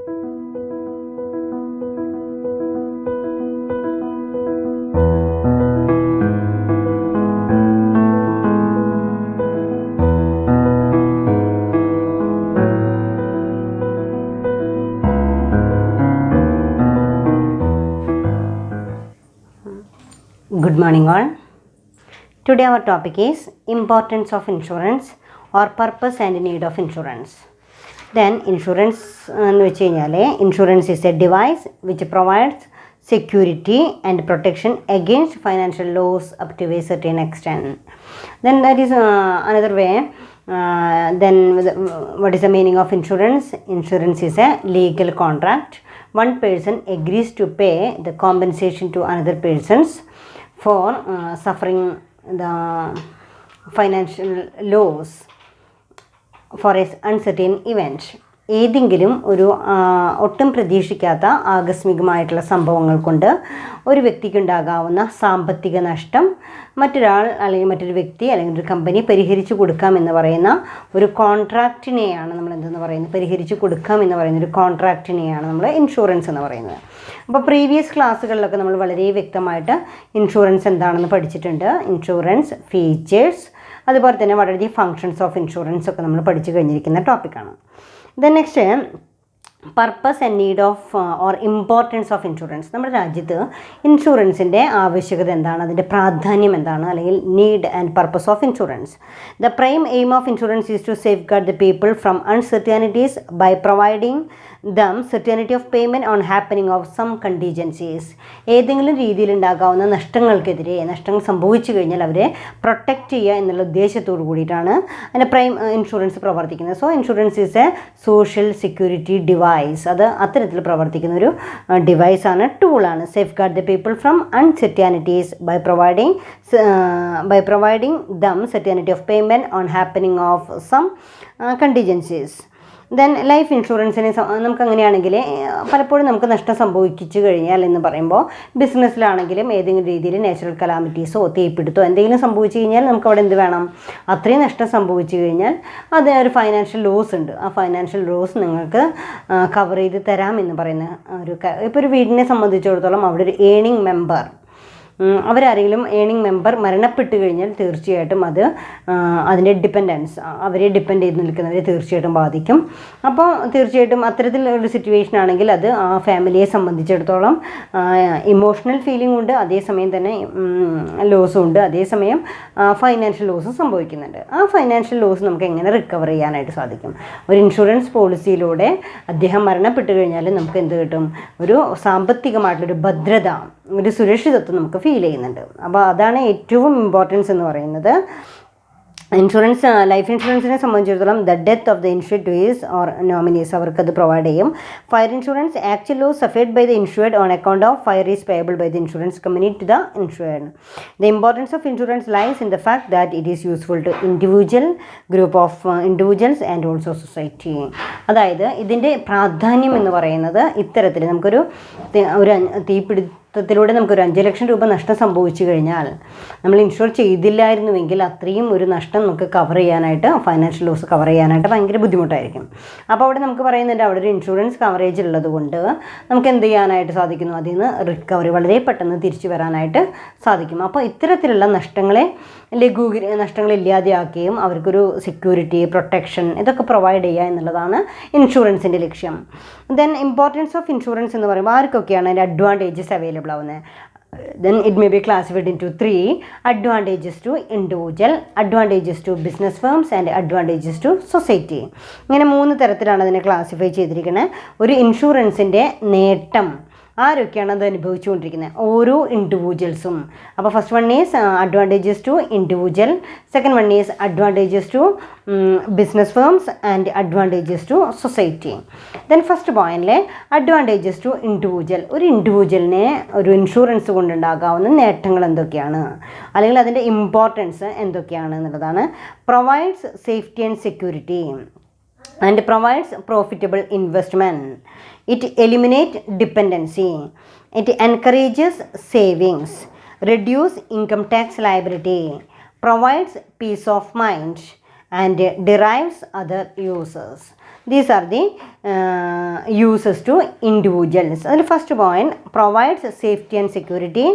Good morning all. Today our topic is importance of insurance or purpose and need of insurance. Then insurance എന്ന് വെച്ച് കഴിഞ്ഞാൽ insurance is a device which provides security and protection against financial loss up to a certain extent. Then that is another way. Then what is the meaning of insurance? Insurance is a legal contract. One person agrees to pay the compensation to another persons for suffering the financial loss for an uncertain event. ഏതെങ്കിലും ഒരു ഒട്ടും പ്രതീക്ഷിക്കാത്ത ആകസ്മികമായിട്ടുള്ള സംഭവങ്ങൾ കൊണ്ട് ഒരു വ്യക്തിക്കുണ്ടാകാവുന്ന സാമ്പത്തിക നഷ്ടം മറ്റൊരാൾ അല്ലെങ്കിൽ മറ്റൊരു വ്യക്തി അല്ലെങ്കിൽ ഒരു കമ്പനി പരിഹരിച്ചു കൊടുക്കാമെന്ന് പറയുന്ന ഒരു കോൺട്രാക്റ്റിനെയാണ് നമ്മൾ എന്തെന്ന് പറയുന്നത്, പരിഹരിച്ചു കൊടുക്കാമെന്ന് പറയുന്ന ഒരു കോൺട്രാക്റ്റിനെയാണ് നമ്മൾ ഇൻഷുറൻസ് എന്ന് പറയുന്നത്. അപ്പോൾ പ്രീവിയസ് ക്ലാസ്സുകളിലൊക്കെ നമ്മൾ വളരെ വ്യക്തമായിട്ട് ഇൻഷുറൻസ് എന്താണെന്ന് പഠിച്ചിട്ടുണ്ട്. ഇൻഷുറൻസ് ഫീച്ചേഴ്സ്, അതുപോലെ തന്നെ what are the functions of insurance ഒക്കെ നമ്മൾ പഠിച്ചു കഴിഞ്ഞിരിക്കുന്ന ടോപ്പിക്കാണ്. Then next purpose and need of or importance of insurance. നമ്മുടെ രാജ്യത്ത് ഇൻഷുറൻസിൻ്റെ ആവശ്യകത എന്താണ്, അതിൻ്റെ പ്രാധാന്യം എന്താണ്, അല്ലെങ്കിൽ need and purpose of insurance. The prime aim of insurance is to safeguard the people from uncertainties by providing them certainty of payment on happening of some contingencies. ഏതെങ്കിലും രീതിയിലുണ്ടാകാവുന്ന നഷ്ടങ്ങൾക്കെതിരെ, നഷ്ടങ്ങൾ സംഭവിച്ചു കഴിഞ്ഞാൽ അവരെ പ്രൊട്ടക്റ്റ് ചെയ്യുക എന്നുള്ള ഉദ്ദേശത്തോടു കൂടിയിട്ടാണ് അതിൻ്റെ പ്രൈം ഇൻഷുറൻസ് പ്രവർത്തിക്കുന്നത്. So insurance is a social security device. അത് അത്തരത്തിൽ പ്രവർത്തിക്കുന്ന ഒരു ഡിവൈസാണ്, ടൂളാണ്. Safeguard the people from uncertainties by providing them certainty of payment on happening of some contingencies. Then life ഇൻഷുറൻസിനെ നമുക്ക് അങ്ങനെയാണെങ്കിൽ പലപ്പോഴും നമുക്ക് നഷ്ടം സംഭവിച്ചു കഴിഞ്ഞാൽ എന്ന് പറയുമ്പോൾ ബിസിനസ്സിലാണെങ്കിലും ഏതെങ്കിലും രീതിയിൽ നാച്ചുറൽ കലാമിറ്റീസോ തീപിടുത്തോ എന്തെങ്കിലും സംഭവിച്ചു കഴിഞ്ഞാൽ നമുക്ക് അവിടെ എന്ത് വേണം, അത്രയും നഷ്ടം സംഭവിച്ചു കഴിഞ്ഞാൽ അതിന് ഒരു ഫൈനാൻഷ്യൽ ലോസ് ഉണ്ട്. ആ ഫൈനാൻഷ്യൽ ലോസ് നിങ്ങൾക്ക് കവർ ചെയ്ത് തരാമെന്ന് പറയുന്ന ഇപ്പോൾ ഒരു വീടിനെ സംബന്ധിച്ചിടത്തോളം അവിടെ ഒരു ഏണിംഗ് മെമ്പർ, അവരാരെങ്കിലും ഏണിംഗ് മെമ്പർ മരണപ്പെട്ട് കഴിഞ്ഞാൽ തീർച്ചയായിട്ടും അത് അതിൻ്റെ ഡിപ്പെൻഡൻസ്, അവരെ ഡിപ്പെൻഡ് ചെയ്ത് നിൽക്കുന്നവരെ തീർച്ചയായിട്ടും ബാധിക്കും. അപ്പോൾ തീർച്ചയായിട്ടും അത്തരത്തിലൊരു സിറ്റുവേഷൻ ആണെങ്കിൽ അത് ആ ഫാമിലിയെ സംബന്ധിച്ചിടത്തോളം ഇമോഷണൽ ഫീലിംഗ് ഉണ്ട്, അതേസമയം തന്നെ ലോസും ഉണ്ട്, അതേസമയം ഫൈനാൻഷ്യൽ ലോസും സംഭവിക്കുന്നുണ്ട്. ആ ഫൈനാൻഷ്യൽ ലോസ് നമുക്ക് എങ്ങനെ റിക്കവർ ചെയ്യാനായിട്ട് സാധിക്കും? ഒരു ഇൻഷുറൻസ് പോളിസിയിലൂടെ അദ്ദേഹം മരണപ്പെട്ട് കഴിഞ്ഞാൽ നമുക്ക് എന്ത് കിട്ടും? ഒരു സാമ്പത്തികമായിട്ടുള്ളൊരു ഭദ്രത, ഒരു സുരക്ഷിതത്വം നമുക്ക് ഫീൽ ചെയ്യുന്നുണ്ട്. അപ്പോൾ അതാണ് ഏറ്റവും ഇമ്പോർട്ടൻസ് എന്ന് പറയുന്നത്. ഇൻഷുറൻസ്, ലൈഫ് ഇൻഷുറൻസിനെ സംബന്ധിച്ചിടത്തോളം the death of the insured is or nominees അവർക്കത് പ്രൊവൈഡ് ചെയ്യും. Fire insurance actual loss suffered by the insured on account of fire is payable by the insurance company to the insured. The importance of insurance lies in the fact that it is useful to group of individuals and also society. അതായത് ഇതിൻ്റെ പ്രാധാന്യം എന്ന് പറയുന്നത് ഇത്തരത്തിൽ നമുക്കൊരു തീപിടുത്തത്തിലൂടെ നമുക്കൊരു 5 ലക്ഷം രൂപ നഷ്ടം സംഭവിച്ചു കഴിഞ്ഞാൽ നമ്മൾ ഇൻഷുർ ചെയ്തില്ലായിരുന്നുവെങ്കിൽ അത്രയും ഒരു നഷ്ടം നമുക്ക് കവർ ചെയ്യാനായിട്ട്, ഫൈനാൻഷ്യൽ ലോസ് കവർ ചെയ്യാനായിട്ട് ഭയങ്കര ബുദ്ധിമുട്ടായിരിക്കും. അപ്പോൾ അവിടെ നമുക്ക് പറയുന്നുണ്ട് അവിടെ ഒരു ഇൻഷുറൻസ് കവറേജ് ഉള്ളത് കൊണ്ട് നമുക്ക് എന്ത് ചെയ്യാനായിട്ട് സാധിക്കുന്നു, അതിൽ നിന്ന് റിക്കവറി വളരെ പെട്ടെന്ന് തിരിച്ചു വരാനായിട്ട് സാധിക്കും. അപ്പോൾ ഇത്തരത്തിലുള്ള നഷ്ടങ്ങളെ ഇല്ലാതെയാക്കുകയും അവർക്കൊരു സെക്യൂരിറ്റി, പ്രൊട്ടക്ഷൻ ഇതൊക്കെ പ്രൊവൈഡ് ചെയ്യുക എന്നുള്ളതാണ് ഇൻഷുറൻസിൻ്റെ ലക്ഷ്യം. ദെൻ ഇമ്പോർട്ടൻസ് ഓഫ് ഇൻഷുറൻസ് എന്ന് പറയുമ്പോൾ ആർക്കൊക്കെയാണ് അതിൻ്റെ അഡ്വാൻറ്റേജസ് അവൈലബിൾ ആവുന്നത്? Then it may be classified into 3: advantages to individual, advantages to business firms and advantages to society. ഇങ്ങനെ 3 തരത്തിലാണ് അതിനെ ക്ലാസിഫൈ ചെയ്തിരിക്കുന്നത്. ഒരു ഇൻഷുറൻസിൻ്റെ നേട്ടം ആരൊക്കെയാണ് അത് അനുഭവിച്ചുകൊണ്ടിരിക്കുന്നത്? ഓരോ ഇൻഡിവിജ്വൽസും. അപ്പോൾ first one is advantages to individual, second one is advantages to business firms and advantages to society. Then first പോയിന്റിലെ അഡ്വാൻറ്റേജസ് ടു ഇൻഡിവിജ്വൽ. ഒരു ഇൻഡിവിജ്വലിനെ ഒരു ഇൻഷുറൻസ് കൊണ്ടുണ്ടാകാവുന്ന നേട്ടങ്ങൾ എന്തൊക്കെയാണ്, അല്ലെങ്കിൽ അതിൻ്റെ ഇമ്പോർട്ടൻസ് എന്തൊക്കെയാണ് എന്നുള്ളതാണ്. Provides safety and security and provides profitable investment. It eliminates dependency. It encourages savings, reduce income tax liability, provides peace of mind and derives other uses. These are the uses to individuals. അതിൽ first point provides safety and security.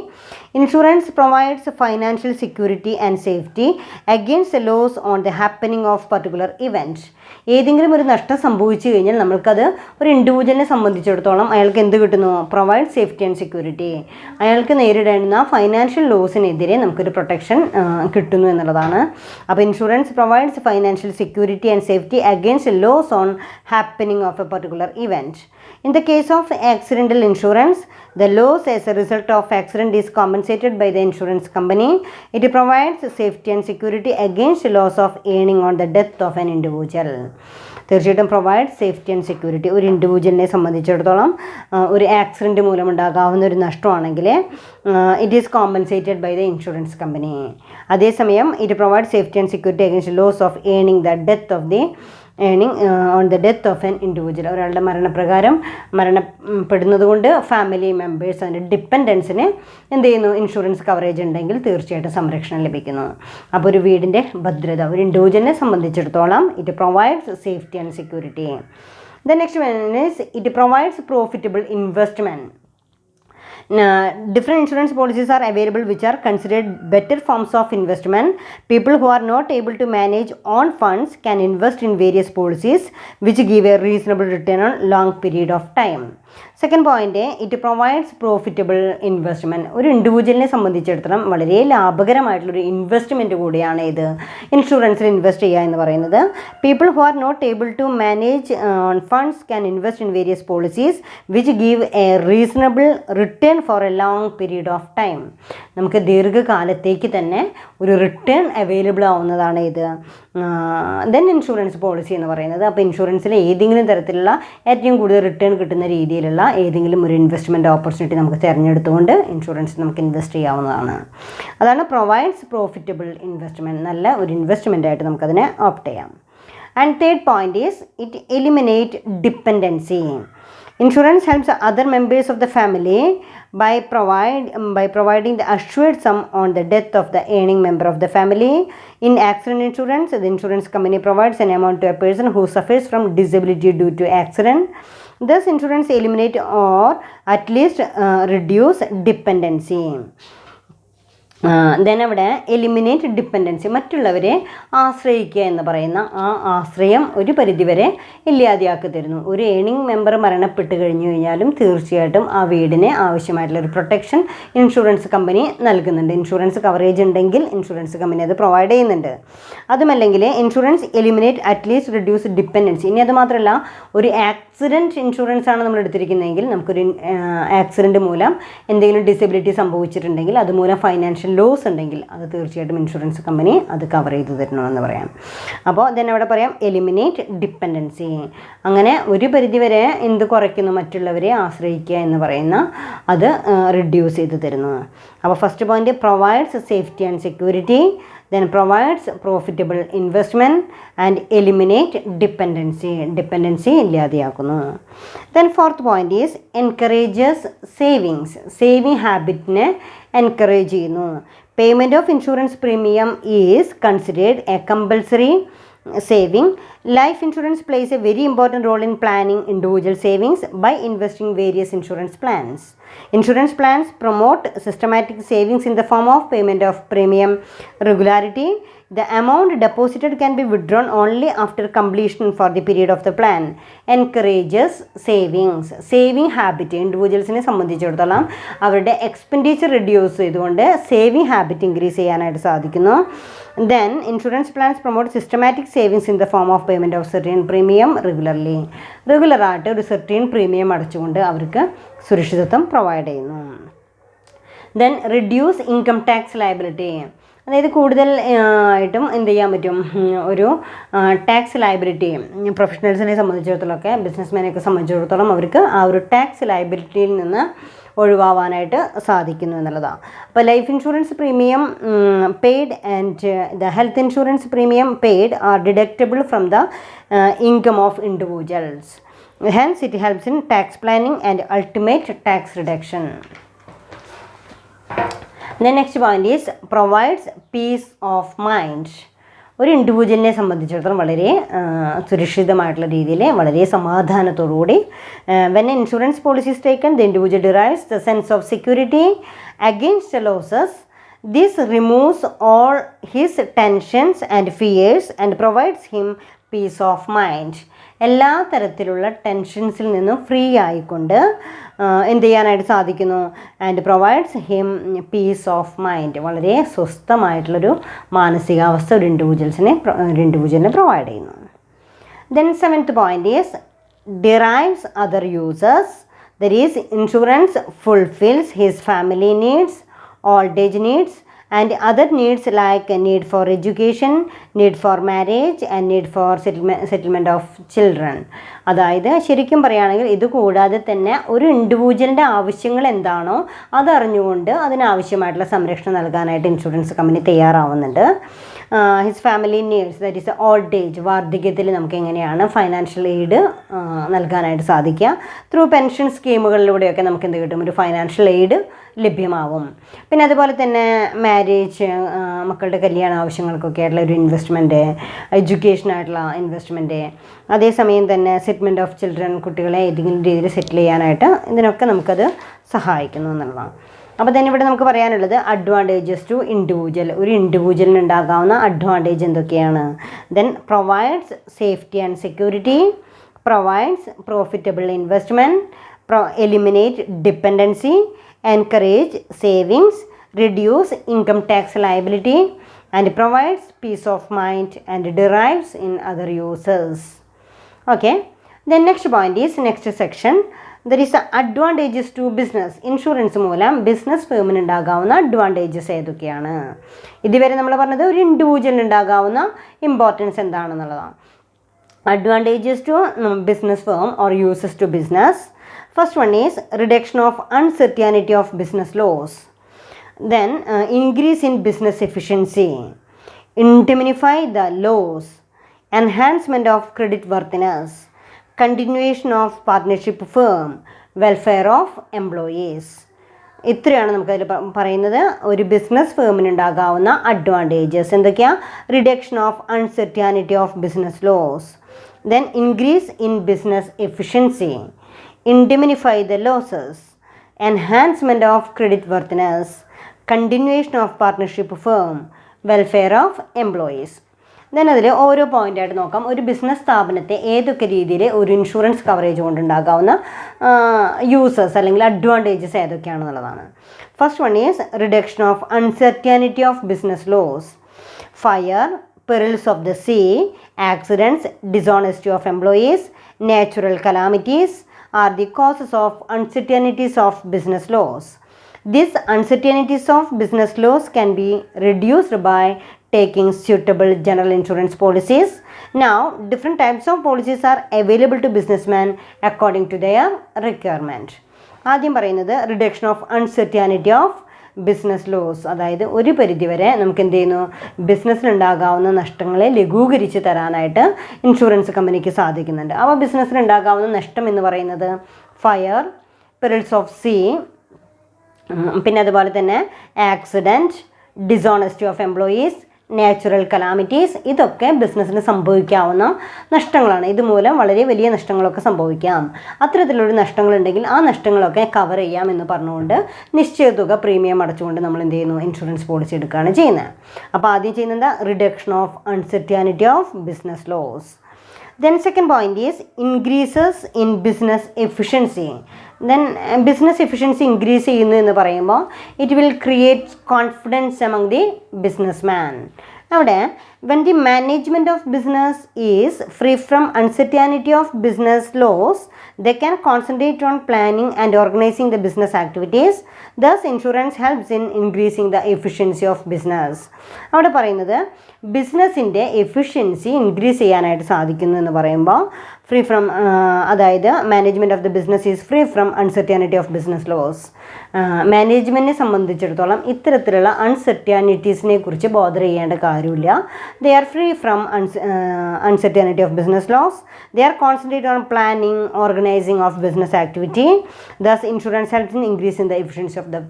Insurance provides financial security and safety against loss on the happening of particular event. ഏതെങ്കിലും ഒരു നഷ്ടം സംഭവിച്ചു കഴിഞ്ഞാൽ നമ്മൾക്കത് ഒരു ഇൻഡിവിജ്വലിനെ സംബന്ധിച്ചിടത്തോളം അയാൾക്ക് എന്ത് കിട്ടുന്നു? Provide safety and security. അയാൾക്ക് നേരിടേണ്ടുന്ന ഫൈനാൻഷ്യൽ ലോസിനെതിരെ നമുക്കൊരു പ്രൊട്ടക്ഷൻ കിട്ടുന്നു എന്നുള്ളതാണ്. അപ്പോൾ insurance provides financial security and safety against loss on happening of a particular event. In the case of accidental insurance, the loss as a result of accident is compensated by the insurance company. It provides safety and security against loss of earning on the death of an individual. തീർച്ചയായിട്ടും provide safety and security. ഒരു ഇൻഡിവിജ്വലിനെ സംബന്ധിച്ചിടത്തോളം ഒരു accident മൂലമുണ്ടാകാവുന്ന ഒരു നഷ്ടമാണെങ്കിൽ it is compensated by the insurance company. അതേസമയം it provide safety and security against loss of earning the death of the on the death of an individual. ഒരാളുടെ മരണപ്പെടുന്നത് കൊണ്ട് ഫാമിലി മെമ്പേഴ്സ് അതിൻ്റെ ഡിപ്പെൻഡൻസിന് എന്ത് ചെയ്യുന്നു? ഇൻഷുറൻസ് കവറേജ് ഉണ്ടെങ്കിൽ തീർച്ചയായിട്ടും സംരക്ഷണം ലഭിക്കുന്നു. അപ്പോൾ ഒരു വീടിൻ്റെ ഭദ്രത ഒരു ഇൻഡിവിജ്വലിനെ സംബന്ധിച്ചിടത്തോളം it provides safety and security. The next one is it provides profitable investment. Different insurance policies are available which are considered better forms of investment. People who are not able to manage own funds can invest in various policies which give a reasonable return on long period of time. Second point, it provides profitable investment. ഒരു ഇൻഡിവിജ്വലിനെ സംബന്ധിച്ചിടത്തോളം വളരെ ലാഭകരമായിട്ടുള്ളൊരു investment കൂടിയാണ് ഇത് ഇൻഷുറൻസിൽ invest ചെയ്യുക എന്ന് പറയുന്നത്. People who are not able to manage funds can invest in various policies which give a reasonable return for a long period of time. നമുക്ക് ദീർഘകാലത്തേക്ക് തന്നെ ഒരു റിട്ടേൺ അവൈലബിൾ ആവുന്നതാണ് ഇത് ദെൻ ഇൻഷുറൻസ് പോളിസി എന്ന് പറയുന്നത്. അപ്പോൾ ഇൻഷുറൻസിൽ ഏതെങ്കിലും തരത്തിലുള്ള ഏറ്റവും കൂടുതൽ റിട്ടേൺ കിട്ടുന്ന രീതിയിലുള്ള ഏതെങ്കിലും ഒരു ഇൻവെസ്റ്റ്മെൻറ്റ് ഓപ്പർച്യൂണിറ്റി നമുക്ക് തിരഞ്ഞെടുത്തുകൊണ്ട് ഇൻഷുറൻസ് നമുക്ക് ഇൻവെസ്റ്റ് ചെയ്യാവുന്നതാണ്. അതാണ് പ്രൊവൈഡ്സ് പ്രോഫിറ്റബിൾ ഇൻവെസ്റ്റ്മെൻറ്റ്. നല്ല ഒരു ഇൻവെസ്റ്റ്മെൻ്റ് ആയിട്ട് നമുക്കതിനെ ഓപ്റ്റ് ചെയ്യാം. And third point is it eliminate dependency. Insurance helps other members of the family by providing the assured sum on the death of the earning member of the family. In accident insurance, the insurance company provides an amount to a person who suffers from disability due to accident. Thus, insurance eliminate or at least reduce dependency. Then അവിടെ eliminate dependency, മറ്റുള്ളവരെ ആശ്രയിക്കുക എന്ന് പറയുന്ന ആ ആശ്രയം ഒരു പരിധിവരെ ഇല്ലാതെയാക്കി തരുന്നു. ഒരു ഏണിംഗ് മെമ്പർ മരണപ്പെട്ട് കഴിഞ്ഞു കഴിഞ്ഞാലും തീർച്ചയായിട്ടും ആ വീടിന് ആവശ്യമായിട്ടുള്ളൊരു പ്രൊട്ടക്ഷൻ ഇൻഷുറൻസ് കമ്പനി നൽകുന്നുണ്ട്. ഇൻഷുറൻസ് കവറേജ് ഉണ്ടെങ്കിൽ ഇൻഷുറൻസ് കമ്പനി അത് പ്രൊവൈഡ് ചെയ്യുന്നുണ്ട്. അതുമല്ലെങ്കിൽ insurance eliminate at least reduce dependency. ഇനി അത് മാത്രമല്ല, ഒരു ആക്സിഡൻറ്റ് ഇൻഷുറൻസ് ആണ് നമ്മൾ എടുത്തിരിക്കുന്നതെങ്കിൽ നമുക്കൊരു ആക്സിഡൻറ്റ് മൂലം എന്തെങ്കിലും ഡിസബിലിറ്റി സംഭവിച്ചിട്ടുണ്ടെങ്കിൽ അതുമൂലം ഫൈനാൻഷ്യൽ ലോസ് ഉണ്ടെങ്കിൽ അത് തീർച്ചയായിട്ടും ഇൻഷുറൻസ് കമ്പനി അത് കവർ ചെയ്ത് തരണമെന്ന് പറയാം. അപ്പോൾ then അവിടെ പറയാം എലിമിനേറ്റ് ഡിപ്പെൻഡൻസി. അങ്ങനെ ഒരു പരിധിവരെ എന്ത് കുറയ്ക്കുന്നു? മറ്റുള്ളവരെ ആശ്രയിക്കുക എന്ന് പറയുന്ന അത് റിഡ്യൂസ് ചെയ്ത് തരുന്നു. അപ്പോൾ first point provides safety and security, then provides profitable investment and eliminate dependency ഇല്ലാതെയാക്കുന്നു. Then fourth point is encourages saving habitനെ encourage ചെയ്യുന്നു. Payment of insurance premium is considered a compulsory saving. Life insurance plays a very important role in planning individual savings by investing various insurance plans. Insurance plans promote systematic savings in the form of payment of premium regularity. The amount deposited can be withdrawn only after completion for the period of the plan. Encourages saving habit. ഇൻഡിവിജ്വൽസിനെ സംബന്ധിച്ചിടത്തോളം അവരുടെ expenditure reduce ചെയ്തുകൊണ്ട് saving habit increase ചെയ്യാനായിട്ട് സാധിക്കുന്നു. Then insurance plans promote systematic savings in the form of payment of certain premium regularly. റെഗുലറായിട്ട് ഒരു certain premium അടച്ചുകൊണ്ട് അവർക്ക് സുരക്ഷിതത്വം provide ചെയ്യുന്നു. Then reduce income tax liability. അതായത് കൂടുതൽ ആയിട്ടും എന്ത് ചെയ്യാൻ പറ്റും? ഒരു ടാക്സ് ലയബിലിറ്റി പ്രൊഫഷണൽസിനെ സംബന്ധിച്ചിടത്തോളമൊക്കെ ബിസിനസ്മാനെയൊക്കെ സംബന്ധിച്ചിടത്തോളം അവർക്ക് ആ ഒരു ടാക്സ് ലയബിലിറ്റിയിൽ നിന്ന് ഒഴിവാവാനായിട്ട് സാധിക്കുന്നു എന്നുള്ളതാണ്. അപ്പോൾ life insurance premium paid and the health insurance premium paid are deductible from the income of individuals. Hence it helps in tax planning and ultimate tax reduction. The next point is provides peace of mind. ഒരു ഇൻഡിവിജ്വലിനെ സംബന്ധിച്ചിടത്തോളം വളരെ സുരക്ഷിതമായിട്ടുള്ള രീതിയിൽ വളരെ സമാധാനത്തോടുകൂടി when insurance policy is taken the individual derives the sense of security against losses. This removes all his tensions and fears and provides him peace of mind. എല്ലാ തരത്തിലുള്ള ടെൻഷൻസിൽ നിന്നും ഫ്രീ ആയിക്കൊണ്ട് എന്ത് ചെയ്യാനായിട്ട് സാധിക്കുന്നു? And provides him peace of mind. വളരെ സ്വസ്ഥമായിട്ടുള്ളൊരു മാനസികാവസ്ഥ ഒരു ഇൻഡിവിജ്വലിനെ പ്രൊവൈഡ് ചെയ്യുന്നു. Then 7th point is derives other uses. That is, insurance fulfills his family needs, old age needs, and other needs like need for education, need for marriage, and need for settlement of children. അതായത് ശരിക്കും പറയുകയാണെങ്കിൽ ഇത് കൂടാതെ തന്നെ ഒരു ഇൻഡിവിജ്വലിൻ്റെ ആവശ്യങ്ങൾ എന്താണോ അതറിഞ്ഞുകൊണ്ട് അതിനാവശ്യമായിട്ടുള്ള സംരക്ഷണം നൽകാനായിട്ട് ഇൻഷുറൻസ് കമ്പനി തയ്യാറാവുന്നുണ്ട്. His family needs, that is old age, വാർദ്ധക്യത്തിൽ നമുക്ക് എങ്ങനെയാണ് ഫൈനാൻഷ്യൽ എയ്ഡ് നൽകാനായിട്ട് സാധിക്കുക? ത്രൂ പെൻഷൻ സ്കീമുകളിലൂടെയൊക്കെ നമുക്ക് എന്ത് കിട്ടും? ഒരു ഫൈനാൻഷ്യൽ എയ്ഡ് ലഭ്യമാവും. പിന്നെ അതുപോലെ തന്നെ മാരേജ്, മക്കളുടെ കല്യാണ ആവശ്യങ്ങൾക്കൊക്കെ ആയിട്ടുള്ള ഒരു ഇൻവെസ്റ്റ്മെൻറ്റ്, എഡ്യൂക്കേഷനായിട്ടുള്ള ഇൻവെസ്റ്റ്മെൻറ്റ്, അതേസമയം തന്നെ സെറ്റിൽമെൻറ്റ് ഓഫ് ചിൽഡ്രൻ, കുട്ടികളെ ഏതെങ്കിലും രീതിയിൽ സെറ്റിൽ ചെയ്യാനായിട്ട് ഇതിനൊക്കെ നമുക്കത് സഹായിക്കുന്നു എന്നുള്ളതാണ്. അപ്പോൾ തന്നെ ഇവിടെ നമുക്ക് പറയാനുള്ളത് അഡ്വാൻറ്റേജസ് ടു ഇൻഡിവിജ്വൽ. ഒരു ഇൻഡിവിജ്വലിന് ഉണ്ടാകാവുന്ന അഡ്വാൻറ്റേജ് എന്തൊക്കെയാണ്? Then provides safety and security, provides profitable investment, eliminate dependency, encourage savings, reduce income tax liability, and provides peace of mind and derives in other uses. Okay, then next point is next section. There is advantages to business. Insurance മൂലം business ഫേമിന് ഉണ്ടാകാവുന്ന advantages ഏതൊക്കെയാണ്? ഇതുവരെ നമ്മൾ പറഞ്ഞത് ഒരു ഇൻഡിവിജ്വലിന് ഉണ്ടാകാവുന്ന ഇമ്പോർട്ടൻസ് എന്താണെന്നുള്ളതാണ്. Advantages to business firm or uses to business. First one is reduction of uncertainty of business laws. Then increase in business efficiency, indemnify the laws, enhancement of credit worthiness, continuation of partnership firm, welfare of employees. ഇത്രയാണ് നമുക്കതിൽ പറയുന്നത് ഒരു business ഫേമിന് ഉണ്ടാകാവുന്ന advantages എന്തൊക്കെയാണ്? Reduction of uncertainty of business loss, then increase in business efficiency, indemnify the losses, enhancement of credit worthiness, continuation of partnership firm, welfare of employees. Then അതിൽ ഓരോ പോയിൻ്റായിട്ട് നോക്കാം. ഒരു ബിസിനസ് സ്ഥാപനത്തെ ഏതൊക്കെ രീതിയിൽ ഒരു ഇൻഷുറൻസ് കവറേജ് കൊണ്ടുണ്ടാകാവുന്ന യൂസസ് അല്ലെങ്കിൽ അഡ്വാൻറ്റേജസ് ഏതൊക്കെയാണെന്നുള്ളതാണ്. First one is reduction of uncertainty of business loss. Fire, perils of the sea, accidents, dishonesty of employees, natural calamities are the causes of uncertainties of business laws. These uncertainties of business laws can be reduced by taking suitable general insurance policies. Now, different types of policies are available to businessmen according to their requirement. ആദ്യം പറയുന്നത് reduction of uncertainty of business loss. അതായത് ഒരു പരിധിവരെ നമുക്ക് എന്ത് ചെയ്യുന്നു? ബിസിനസ്സിനുണ്ടാകാവുന്ന നഷ്ടങ്ങളെ ലഘൂകരിച്ച് തരാനായിട്ട് insurance കമ്പനിക്ക് സാധിക്കുന്നുണ്ട്. അപ്പോൾ ബിസിനസ്സിനുണ്ടാകാവുന്ന നഷ്ടം എന്ന് പറയുന്നത് ഫയർ, പെറിൽസ് ഓഫ് സീ, പിന്നെ അതുപോലെ തന്നെ accident, dishonesty of employees, natural calamities, ഇതൊക്കെ ബിസിനസ്സിന് സംഭവിക്കാവുന്ന നഷ്ടങ്ങളാണ്. ഇതുമൂലം വളരെ വലിയ നഷ്ടങ്ങളൊക്കെ സംഭവിക്കാം. അത്തരത്തിലൊരു നഷ്ടങ്ങളുണ്ടെങ്കിൽ ആ നഷ്ടങ്ങളൊക്കെ കവർ ചെയ്യാം എന്ന് പറഞ്ഞുകൊണ്ട് നിശ്ചയ തുക പ്രീമിയം അടച്ചുകൊണ്ട് നമ്മൾ എന്ത് ചെയ്യുന്നു? ഇൻഷുറൻസ് പോളിസി എടുക്കുകയാണ് ചെയ്യുന്നത്. അപ്പോൾ ആദ്യം ചെയ്യുന്നത് reduction of uncertainty of business loss. Then second point is increases in business efficiency. Then business efficiency increase ചെയ്യുന്നു എന്ന് പറയുമ്പോൾ it will create confidence among the businessman. അവിടെ when the management of business is free from uncertainty of business laws, they can concentrate on planning and organizing the business activities. Thus, insurance helps in increasing the efficiency of business. അവിടെ പറയുന്നത് ബിസിനസ്സിൻ്റെ efficiency increase ചെയ്യാനായിട്ട് സാധിക്കുന്നു എന്ന് പറയുമ്പോൾ free from അതായത് management of the business is free from uncertainty of business loss. മാനേജ്മെൻറ്റിനെ സംബന്ധിച്ചിടത്തോളം ഇത്തരത്തിലുള്ള അൺസെർട്ടാനിറ്റീസിനെ കുറിച്ച് ബോധർ ചെയ്യേണ്ട കാര്യമില്ല. they are free from uncertainty of business loss, they are concentrated on planning, organizing of business activity, thus insurance helps in increasing the efficiency of the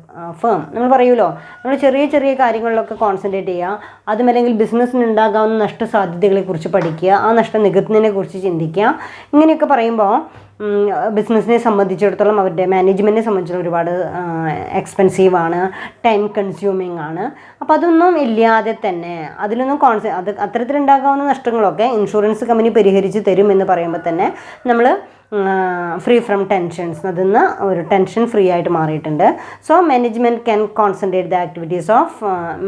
firm. നമ്മൾ പറയുമല്ലോ, നമ്മൾ ചെറിയ ചെറിയ കാര്യങ്ങളിലൊക്കെ കോൺസെൻട്രേറ്റ് ചെയ്യുക, അതുമല്ലെങ്കിൽ ബിസിനസ്സിന് ഉണ്ടാകാവുന്ന നഷ്ടസാധ്യതകളെക്കുറിച്ച് പഠിക്കുക, ആ നഷ്ടം നികത്തുന്നതിനെ കുറിച്ച് ചിന്തിക്കുക. ഇങ്ങനെയൊക്കെ പറയുമ്പോൾ ബിസിനസ്സിനെ സംബന്ധിച്ചിടത്തോളം അവരുടെ മാനേജ്മെൻറ്റിനെ സംബന്ധിച്ചിടത്തോളം ഒരുപാട് എക്സ്പെൻസീവാണ്, ടൈം കൺസ്യൂമിങ് ആണ്. അപ്പോൾ അതൊന്നും ഇല്ലാതെ തന്നെ അതിലൊന്നും അത്തരത്തിലുണ്ടാകാവുന്ന നഷ്ടങ്ങളൊക്കെ ഇൻഷുറൻസ് കമ്പനി പരിഹരിച്ച് തരും എന്ന് പറയുമ്പോൾ തന്നെ നമ്മൾ ഫ്രീ ഫ്രം ടെൻഷൻസ്, അതിന്ന് ഒരു ടെൻഷൻ ഫ്രീ ആയിട്ട് മാറിയിട്ടുണ്ട്. So management can concentrate the activities of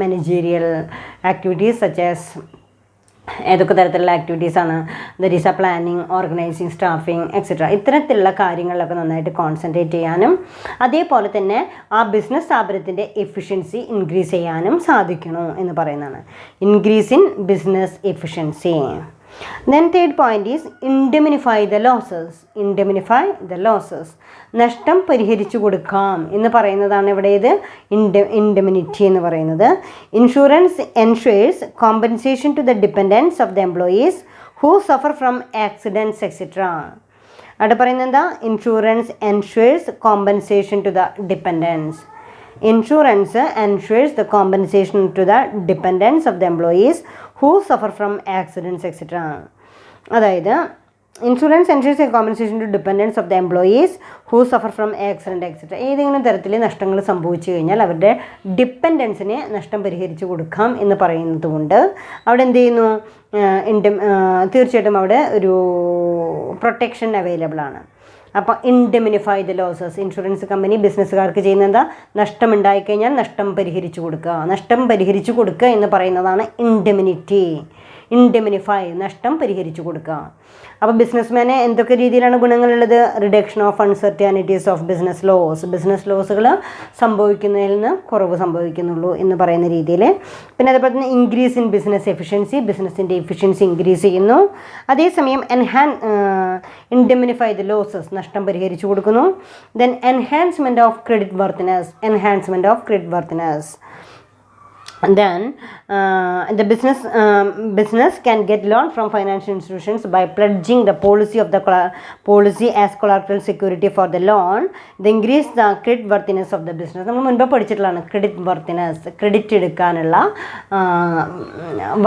managerial activities such as ഏതൊക്കെ തരത്തിലുള്ള ആക്ടിവിറ്റീസാണ്, that is a planning, organising, staffing etcetera. ഇത്തരത്തിലുള്ള കാര്യങ്ങളിലൊക്കെ നന്നായിട്ട് കോൺസെൻട്രേറ്റ് ചെയ്യാനും അതേപോലെ തന്നെ ആ ബിസിനസ് സ്ഥാപനത്തിൻ്റെ എഫിഷ്യൻസി ഇൻക്രീസ് ചെയ്യാനും സാധിക്കണു എന്ന് പറയുന്നതാണ്. Increase in business efficiency. Then third point is indemnify the losses. Indemnify the losses. നഷ്ടം പരിഹരിച്ചു കൊടുക്കാം എന്ന് പറയുന്നതാണ് ഇവിടെ ഇത് ഇൻഡെമിനിറ്റി എന്ന് പറയുന്നത്. Insurance ensures compensation to the dependants of the employees who suffer from accidents etcetera. അവിടെ പറയുന്നത് എന്താ? Insurance ensures compensation to the dependants. Insurance ensures the compensation to the dependants of the employees who suffer from accidents etcetera. അതായത് insurance insurance compensation to dependants of the employees who suffer from accident etcetera. ഏതെങ്കിലും തരത്തിൽ നഷ്ടങ്ങൾ സംഭവിച്ചു കഴിഞ്ഞാൽ അവരുടെ ഡിപ്പെൻഡൻസിനെ നഷ്ടം പരിഹരിച്ചു കൊടുക്കാം എന്ന് പറയുന്നത് കൊണ്ട് അവിടെ എന്ത് ചെയ്യുന്നു? തീർച്ചയായിട്ടും അവിടെ ഒരു പ്രൊട്ടക്ഷൻ അവൈലബിൾ ആണ്. അപ്പോൾ indemnify the losses. Insurance company ബിസിനസ്സുകാർക്ക് ചെയ്യുന്ന എന്താ? നഷ്ടമുണ്ടായിക്കഴിഞ്ഞാൽ നഷ്ടം പരിഹരിച്ചു കൊടുക്കുക. നഷ്ടം പരിഹരിച്ചു കൊടുക്കുക എന്ന് പറയുന്നതാണ് ഇൻഡെമിനിറ്റി. ഇൻഡെമിനിഫൈ, നഷ്ടം പരിഹരിച്ചു കൊടുക്കുക. അപ്പോൾ ബിസിനസ്മാനെ എന്തൊക്കെ രീതിയിലാണ് ഗുണങ്ങളുള്ളത്? Reduction of uncertainties of business loss. Business ലോസുകൾ സംഭവിക്കുന്നതിൽ നിന്ന് കുറവ് സംഭവിക്കുന്നുള്ളൂ എന്ന് പറയുന്ന രീതിയിൽ. പിന്നെ അതേപോലെ തന്നെ ഇൻക്രീസ് ഇൻ ബിസിനസ് എഫിഷ്യൻസി, ബിസിനസ്സിൻ്റെ എഫിഷ്യൻസി ഇൻക്രീസ് ചെയ്യുന്നു. അതേസമയം ഇൻഡെമിനിഫൈ ദ ലോസസ്, നഷ്ടം പരിഹരിച്ചു കൊടുക്കുന്നു. Then enhancement of creditworthiness. Enhancement of creditworthiness. Then the business can get loan from financial institutions by pledging the policy of the policy as collateral security for the loan. The increase the credit worthiness of the business. നമ്മൾ മുൻപ് പഠിച്ചിട്ടുള്ളതാണ് credit worthiness. Credit എടുക്കാനുള്ള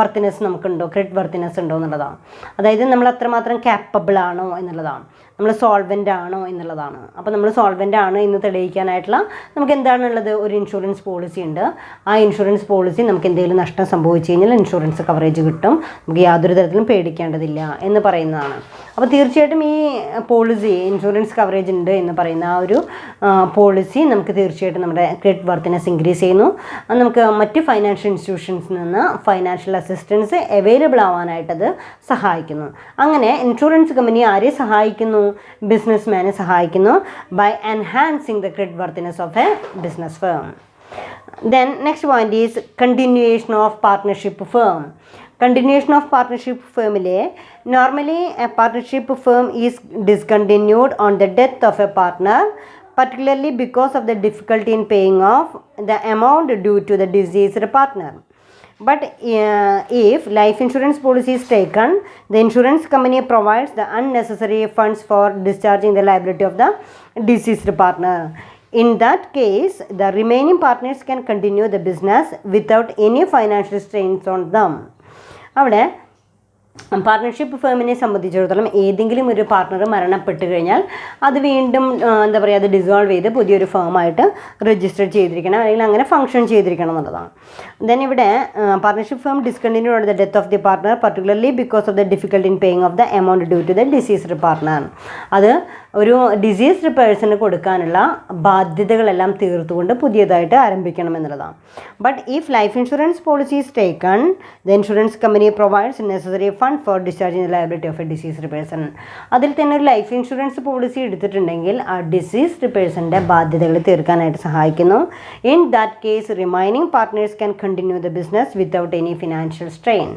worthiness നമുക്കുണ്ടോ, credit worthiness ഉണ്ടോ എന്നുള്ളതാണ്. അതായത് നമ്മൾ അത്രമാത്രം capable ആണോ എന്നുള്ളതാണ്, നമ്മൾ സോൾവെൻ്റ് ആണോ എന്നുള്ളതാണ്. അപ്പോൾ നമ്മൾ സോൾവെൻ്റ് ആണ് എന്ന് തെളിയിക്കാനായിട്ടുള്ള നമുക്ക് എന്താണുള്ളത്? ഒരു ഇൻഷുറൻസ് പോളിസി ഉണ്ട്. ആ ഇൻഷുറൻസ് പോളിസി നമുക്ക് എന്തെങ്കിലും നഷ്ടം സംഭവിച്ചു കഴിഞ്ഞാൽ ഇൻഷുറൻസ് കവറേജ് കിട്ടും, നമുക്ക് യാതൊരു തരത്തിലും പേടിക്കേണ്ടതില്ല എന്ന് പറയുന്നതാണ്. അപ്പോൾ തീർച്ചയായിട്ടും ഈ പോളിസി, ഇൻഷുറൻസ് കവറേജ് ഉണ്ട് എന്ന് പറയുന്ന ആ ഒരു പോളിസി നമുക്ക് തീർച്ചയായിട്ടും നമ്മുടെ ക്രെഡിറ്റ് വർത്തിനെസ് ഇൻക്രീസ് ചെയ്യുന്നു. നമുക്ക് മറ്റ് ഫൈനാൻഷ്യൽ ഇൻസ്റ്റിറ്റ്യൂഷൻസിൽ നിന്ന് ഫൈനാൻഷ്യൽ അസിസ്റ്റൻസ് അവൈലബിൾ ആവാനായിട്ടത് സഹായിക്കുന്നു. അങ്ങനെ ഇൻഷുറൻസ് കമ്പനി ആരെ സഹായിക്കുന്നു? ബിസിനസ്മാനെ സഹായിക്കുന്നു. By enhancing the creditworthiness of a business firm. Then next point is continuation of partnership firm. Continuation of partnership firm le normally a partnership firm is discontinued on the death of a partner, particularly because of the difficulty in paying off the amount due to the deceased partner. But if life insurance policy is taken, the insurance company provides the unnecessary funds for discharging the liability of the deceased partner. In that case, the remaining partners can continue the business without any financial strains on them. അവിടെ partnership ഫേമിനെ സംബന്ധിച്ചിടത്തോളം ഏതെങ്കിലും ഒരു partner മരണപ്പെട്ട് കഴിഞ്ഞാൽ അത് വീണ്ടും എന്താ പറയുക, അത് ഡിസോൾവ് ചെയ്ത് പുതിയൊരു ഫേമായിട്ട് രജിസ്റ്റർ ചെയ്തിരിക്കണം, അല്ലെങ്കിൽ അങ്ങനെ ഫംഗ്ഷൻ ചെയ്തിരിക്കണം എന്നുള്ളതാണ്. ദെൻ ഇവിടെ partnership firm discontinue on the death of the partner, particularly because of the difficulty in paying of the amount due to the deceased partner. അത് ഒരു ഡിസീസ്ഡ് പേഴ്സണ് കൊടുക്കാനുള്ള ബാധ്യതകളെല്ലാം തീർത്തുകൊണ്ട് പുതിയതായിട്ട് ആരംഭിക്കണം എന്നുള്ളതാണ്. But if life insurance policy is taken, the insurance company provides necessary fund for discharging the liability of a deceased person. അതിൽ തന്നെ ഒരു life insurance policy എടുത്തിട്ടുണ്ടെങ്കിൽ ആ ഡിസീസ്ഡ് പേഴ്സൻ്റെ ബാധ്യതകൾ തീർക്കാനായിട്ട് സഹായിക്കുന്നു. In that case remaining partners can continue the business without any financial strain.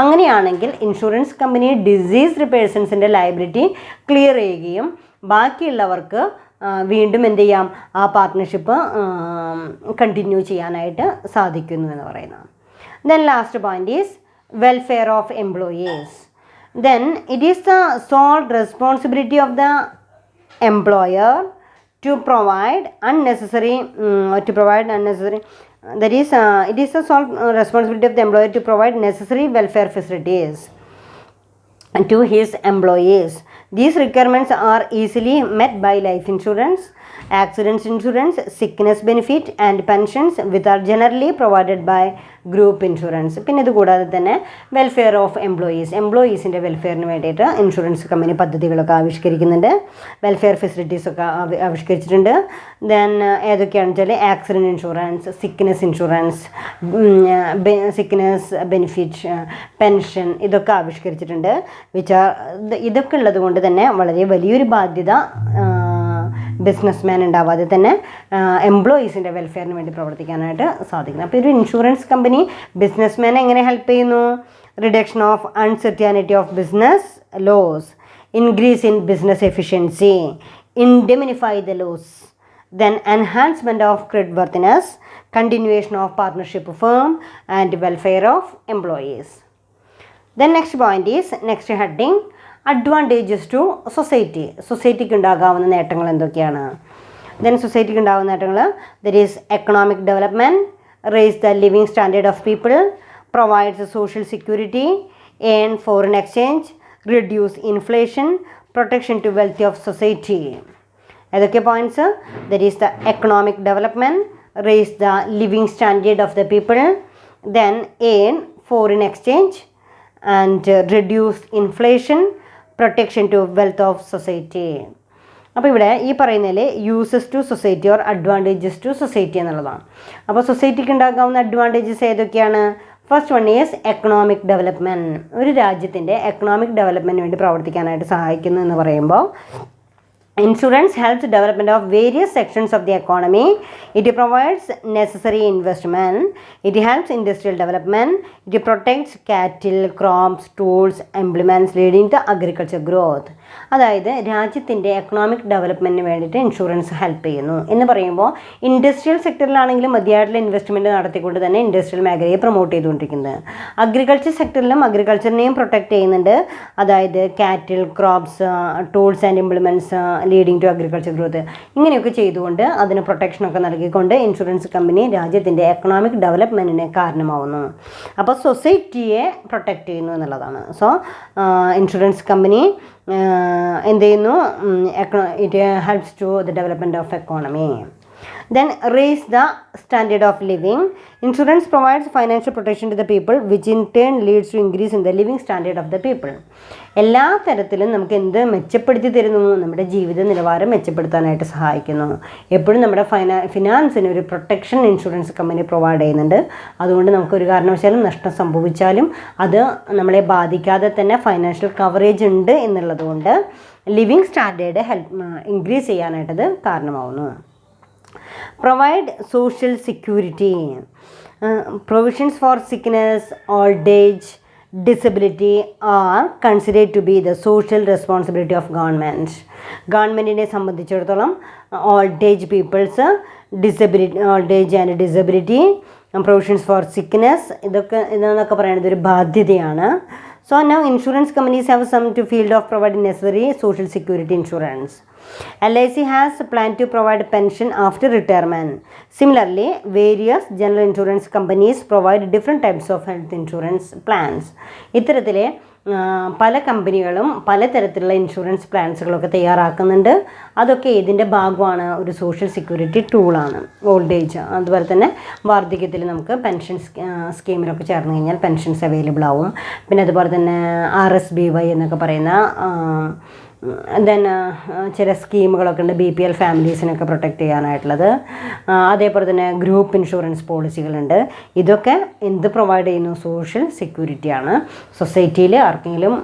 അങ്ങനെയാണെങ്കിൽ ഇൻഷുറൻസ് കമ്പനി ഡിസീസ്ഡ് പേഴ്സൺസിൻ്റെ ലയബിലിറ്റി ക്ലിയർ ചെയ്യുകയും ബാക്കിയുള്ളവർക്ക് വീണ്ടും എന്ത് ചെയ്യാം, ആ പാർട്ട്ണർഷിപ്പ് കണ്ടിന്യൂ ചെയ്യാനായിട്ട് സാധിക്കുന്നു എന്ന് പറയുന്നത്. Then last point is welfare of employees. Then it is the sole responsibility of the employer to provide unnecessary that is it is the sole responsibility of the employer to provide necessary welfare facilities to his employees. These requirements are easily met by life insurance, accident insurance, sickness benefit and pensions, which are generally provided by group insurance. പിന്നെ ഇത് കൂടാതെ തന്നെ welfare of എംപ്ലോയീസിൻ്റെ വെൽഫെയറിന് വേണ്ടിയിട്ട് insurance company പദ്ധതികളൊക്കെ ആവിഷ്കരിക്കുന്നുണ്ട്. Welfare ഫെസിലിറ്റീസൊക്കെ ആവിഷ്കരിച്ചിട്ടുണ്ട്. Then ഏതൊക്കെയാണെന്ന് വെച്ചാൽ accident insurance, sickness insurance, sickness benefit, pension, ഇതൊക്കെ ആവിഷ്കരിച്ചിട്ടുണ്ട്. ഇതൊക്കെ ഉള്ളത് കൊണ്ട് തന്നെ വളരെ വലിയൊരു ബാധ്യത ബിസിനസ്മാൻ ഉണ്ടാവാതെ തന്നെ എംപ്ലോയീസിൻ്റെ വെൽഫെയറിന് വേണ്ടി പ്രവർത്തിക്കാനായിട്ട് സാധിക്കണം. അപ്പോൾ ഒരു ഇൻഷുറൻസ് കമ്പനി ബിസിനസ്മാനെ എങ്ങനെ ഹെൽപ്പ് ചെയ്യുന്നു? Reduction of uncertainty of business loss, increase in business efficiency, indemnify the loss, then enhancement of creditworthiness, continuation of partnership firm and welfare of employees. Then next point is next heading, advantages to society. സൊസൈറ്റിക്ക് ഉണ്ടാകാവുന്ന നേട്ടങ്ങൾ എന്തൊക്കെയാണ്? Then സൊസൈറ്റിക്ക് ഉണ്ടാകുന്ന നേട്ടങ്ങൾ that is economic development, raise the living standard of people, provides social security, earn foreign exchange, reduce inflation, protection to wealth of society. ഏതൊക്കെ points? That is the economic development, raise the living standard of the people, then earn foreign exchange and reduce inflation, protection to wealth of society. അപ്പോൾ ഇവിടെ ഈ പറയുന്നതിൽ uses to society or advantages to society എന്നുള്ളതാണ്. അപ്പോൾ സൊസൈറ്റിക്ക് ഉണ്ടാകാവുന്ന advantages ഏതൊക്കെയാണ്? First one is economic development. ഒരു രാജ്യത്തിൻ്റെ എക്കണോമിക് ഡെവലപ്മെൻറ്റിന് വേണ്ടി പ്രവർത്തിക്കാനായിട്ട് സഹായിക്കുന്നു എന്ന് പറയുമ്പോൾ insurance helps development of various sections of the economy. It provides necessary investment, it helps industrial development, it protects cattle, crops, tools, implements leading to agriculture growth. അതായത് രാജ്യത്തിൻ്റെ എക്കണോമിക് ഡെവലപ്മെൻറ്റിന് വേണ്ടിയിട്ട് ഇൻഷുറൻസ് ഹെൽപ്പ് ചെയ്യുന്നു എന്ന് പറയുമ്പോൾ ഇൻഡസ്ട്രിയൽ സെക്ടറിലാണെങ്കിലും മതിയായിട്ടുള്ള ഇൻവെസ്റ്റ്മെൻറ്റ് നടത്തിക്കൊണ്ട് തന്നെ industrial മേഖലയെ promote ചെയ്തുകൊണ്ടിരിക്കുന്നത്. അഗ്രികൾച്ചർ സെക്ടറിലും അഗ്രികൾച്ചറിനെയും പ്രൊട്ടക്റ്റ് ചെയ്യുന്നുണ്ട്. അതായത് cattle, crops, tools and implements leading to agriculture growth, ഇങ്ങനെയൊക്കെ ചെയ്തുകൊണ്ട് അതിന് പ്രൊട്ടക്ഷനൊക്കെ നൽകിക്കൊണ്ട് ഇൻഷുറൻസ് കമ്പനി രാജ്യത്തിൻ്റെ എക്കണോമിക് ഡെവലപ്മെൻറ്റിന് കാരണമാവുന്നു. അപ്പോൾ സൊസൈറ്റിയെ പ്രൊട്ടക്റ്റ് ചെയ്യുന്നു എന്നുള്ളതാണ്. സോ ഇൻഷുറൻസ് കമ്പനി എന്ത് ചെയ്യുന്നു? It helps to the development of economy. Then raise the standard of living. Insurance provides financial protection to the people, which in turn leads to increase in the living standard of the people. എല്ലാ തരത്തിലും നമുക്ക് എന്ത് മെച്ചപ്പെടുത്തി തരുന്നു? നമ്മുടെ ജീവിത നിലവാരം മെച്ചപ്പെടുത്താനായിട്ട് സഹായിക്കുന്നു. എപ്പോഴും നമ്മുടെ ഫിനാൻസിന് ഒരു പ്രൊട്ടക്ഷൻ ഇൻഷുറൻസ് കമ്പനി പ്രൊവൈഡ് ചെയ്യുന്നുണ്ട്. അതുകൊണ്ട് നമുക്കൊരു കാരണവശാലും നഷ്ടം സംഭവിച്ചാലും അത് നമ്മളെ ബാധിക്കാതെ തന്നെ ഫൈനാൻഷ്യൽ കവറേജ് ഉണ്ട് എന്നുള്ളത് കൊണ്ട് ലിവിങ് സ്റ്റാൻഡേർഡ് ഇൻക്രീസ് ചെയ്യാനായിട്ടത് കാരണമാവുന്നു. Provide social security. Provisions for sickness, old age, disability are considered to be the social responsibility of government. ഗവൺമെൻറ്റിനെ സംബന്ധിച്ചിടത്തോളം old age peoples, old age and disability, provisions for sickness, ഇതെന്നൊക്കെ പറയുന്നത് ഒരു ബാധ്യതയാണ്. So now insurance companies have some to field of providing necessary social security insurance. LIC has planned to provide pension after retirement. Similarly, various general insurance companies provide different types of health insurance plans. ഇത്തരത്തിലെ പല കമ്പനികളും പലതരത്തിലുള്ള insurance പ്ലാൻസുകളൊക്കെ തയ്യാറാക്കുന്നുണ്ട്. അതൊക്കെ ഇതിൻ്റെ ഭാഗമാണ്, ഒരു social security ടൂളാണ്. Old age, അതുപോലെ തന്നെ വാർദ്ധക്യത്തിൽ നമുക്ക് പെൻഷൻ സ്കീമിലൊക്കെ ചേർന്ന് കഴിഞ്ഞാൽ പെൻഷൻസ് അവൈലബിൾ ആവും. പിന്നെ അതുപോലെ തന്നെ RSBY എന്നൊക്കെ പറയുന്ന ദെൻ ചില സ്കീമുകളൊക്കെ ഉണ്ട് BPL ഫാമിലീസിനൊക്കെ പ്രൊട്ടക്റ്റ് ചെയ്യാനായിട്ടുള്ളത്. അതേപോലെ തന്നെ ഗ്രൂപ്പ് ഇൻഷുറൻസ് പോളിസികളുണ്ട്. ഇതൊക്കെ എന്ത് പ്രൊവൈഡ് ചെയ്യുന്നു? സോഷ്യൽ സെക്യൂരിറ്റിയാണ്. സൊസൈറ്റിയിൽ ആർക്കെങ്കിലും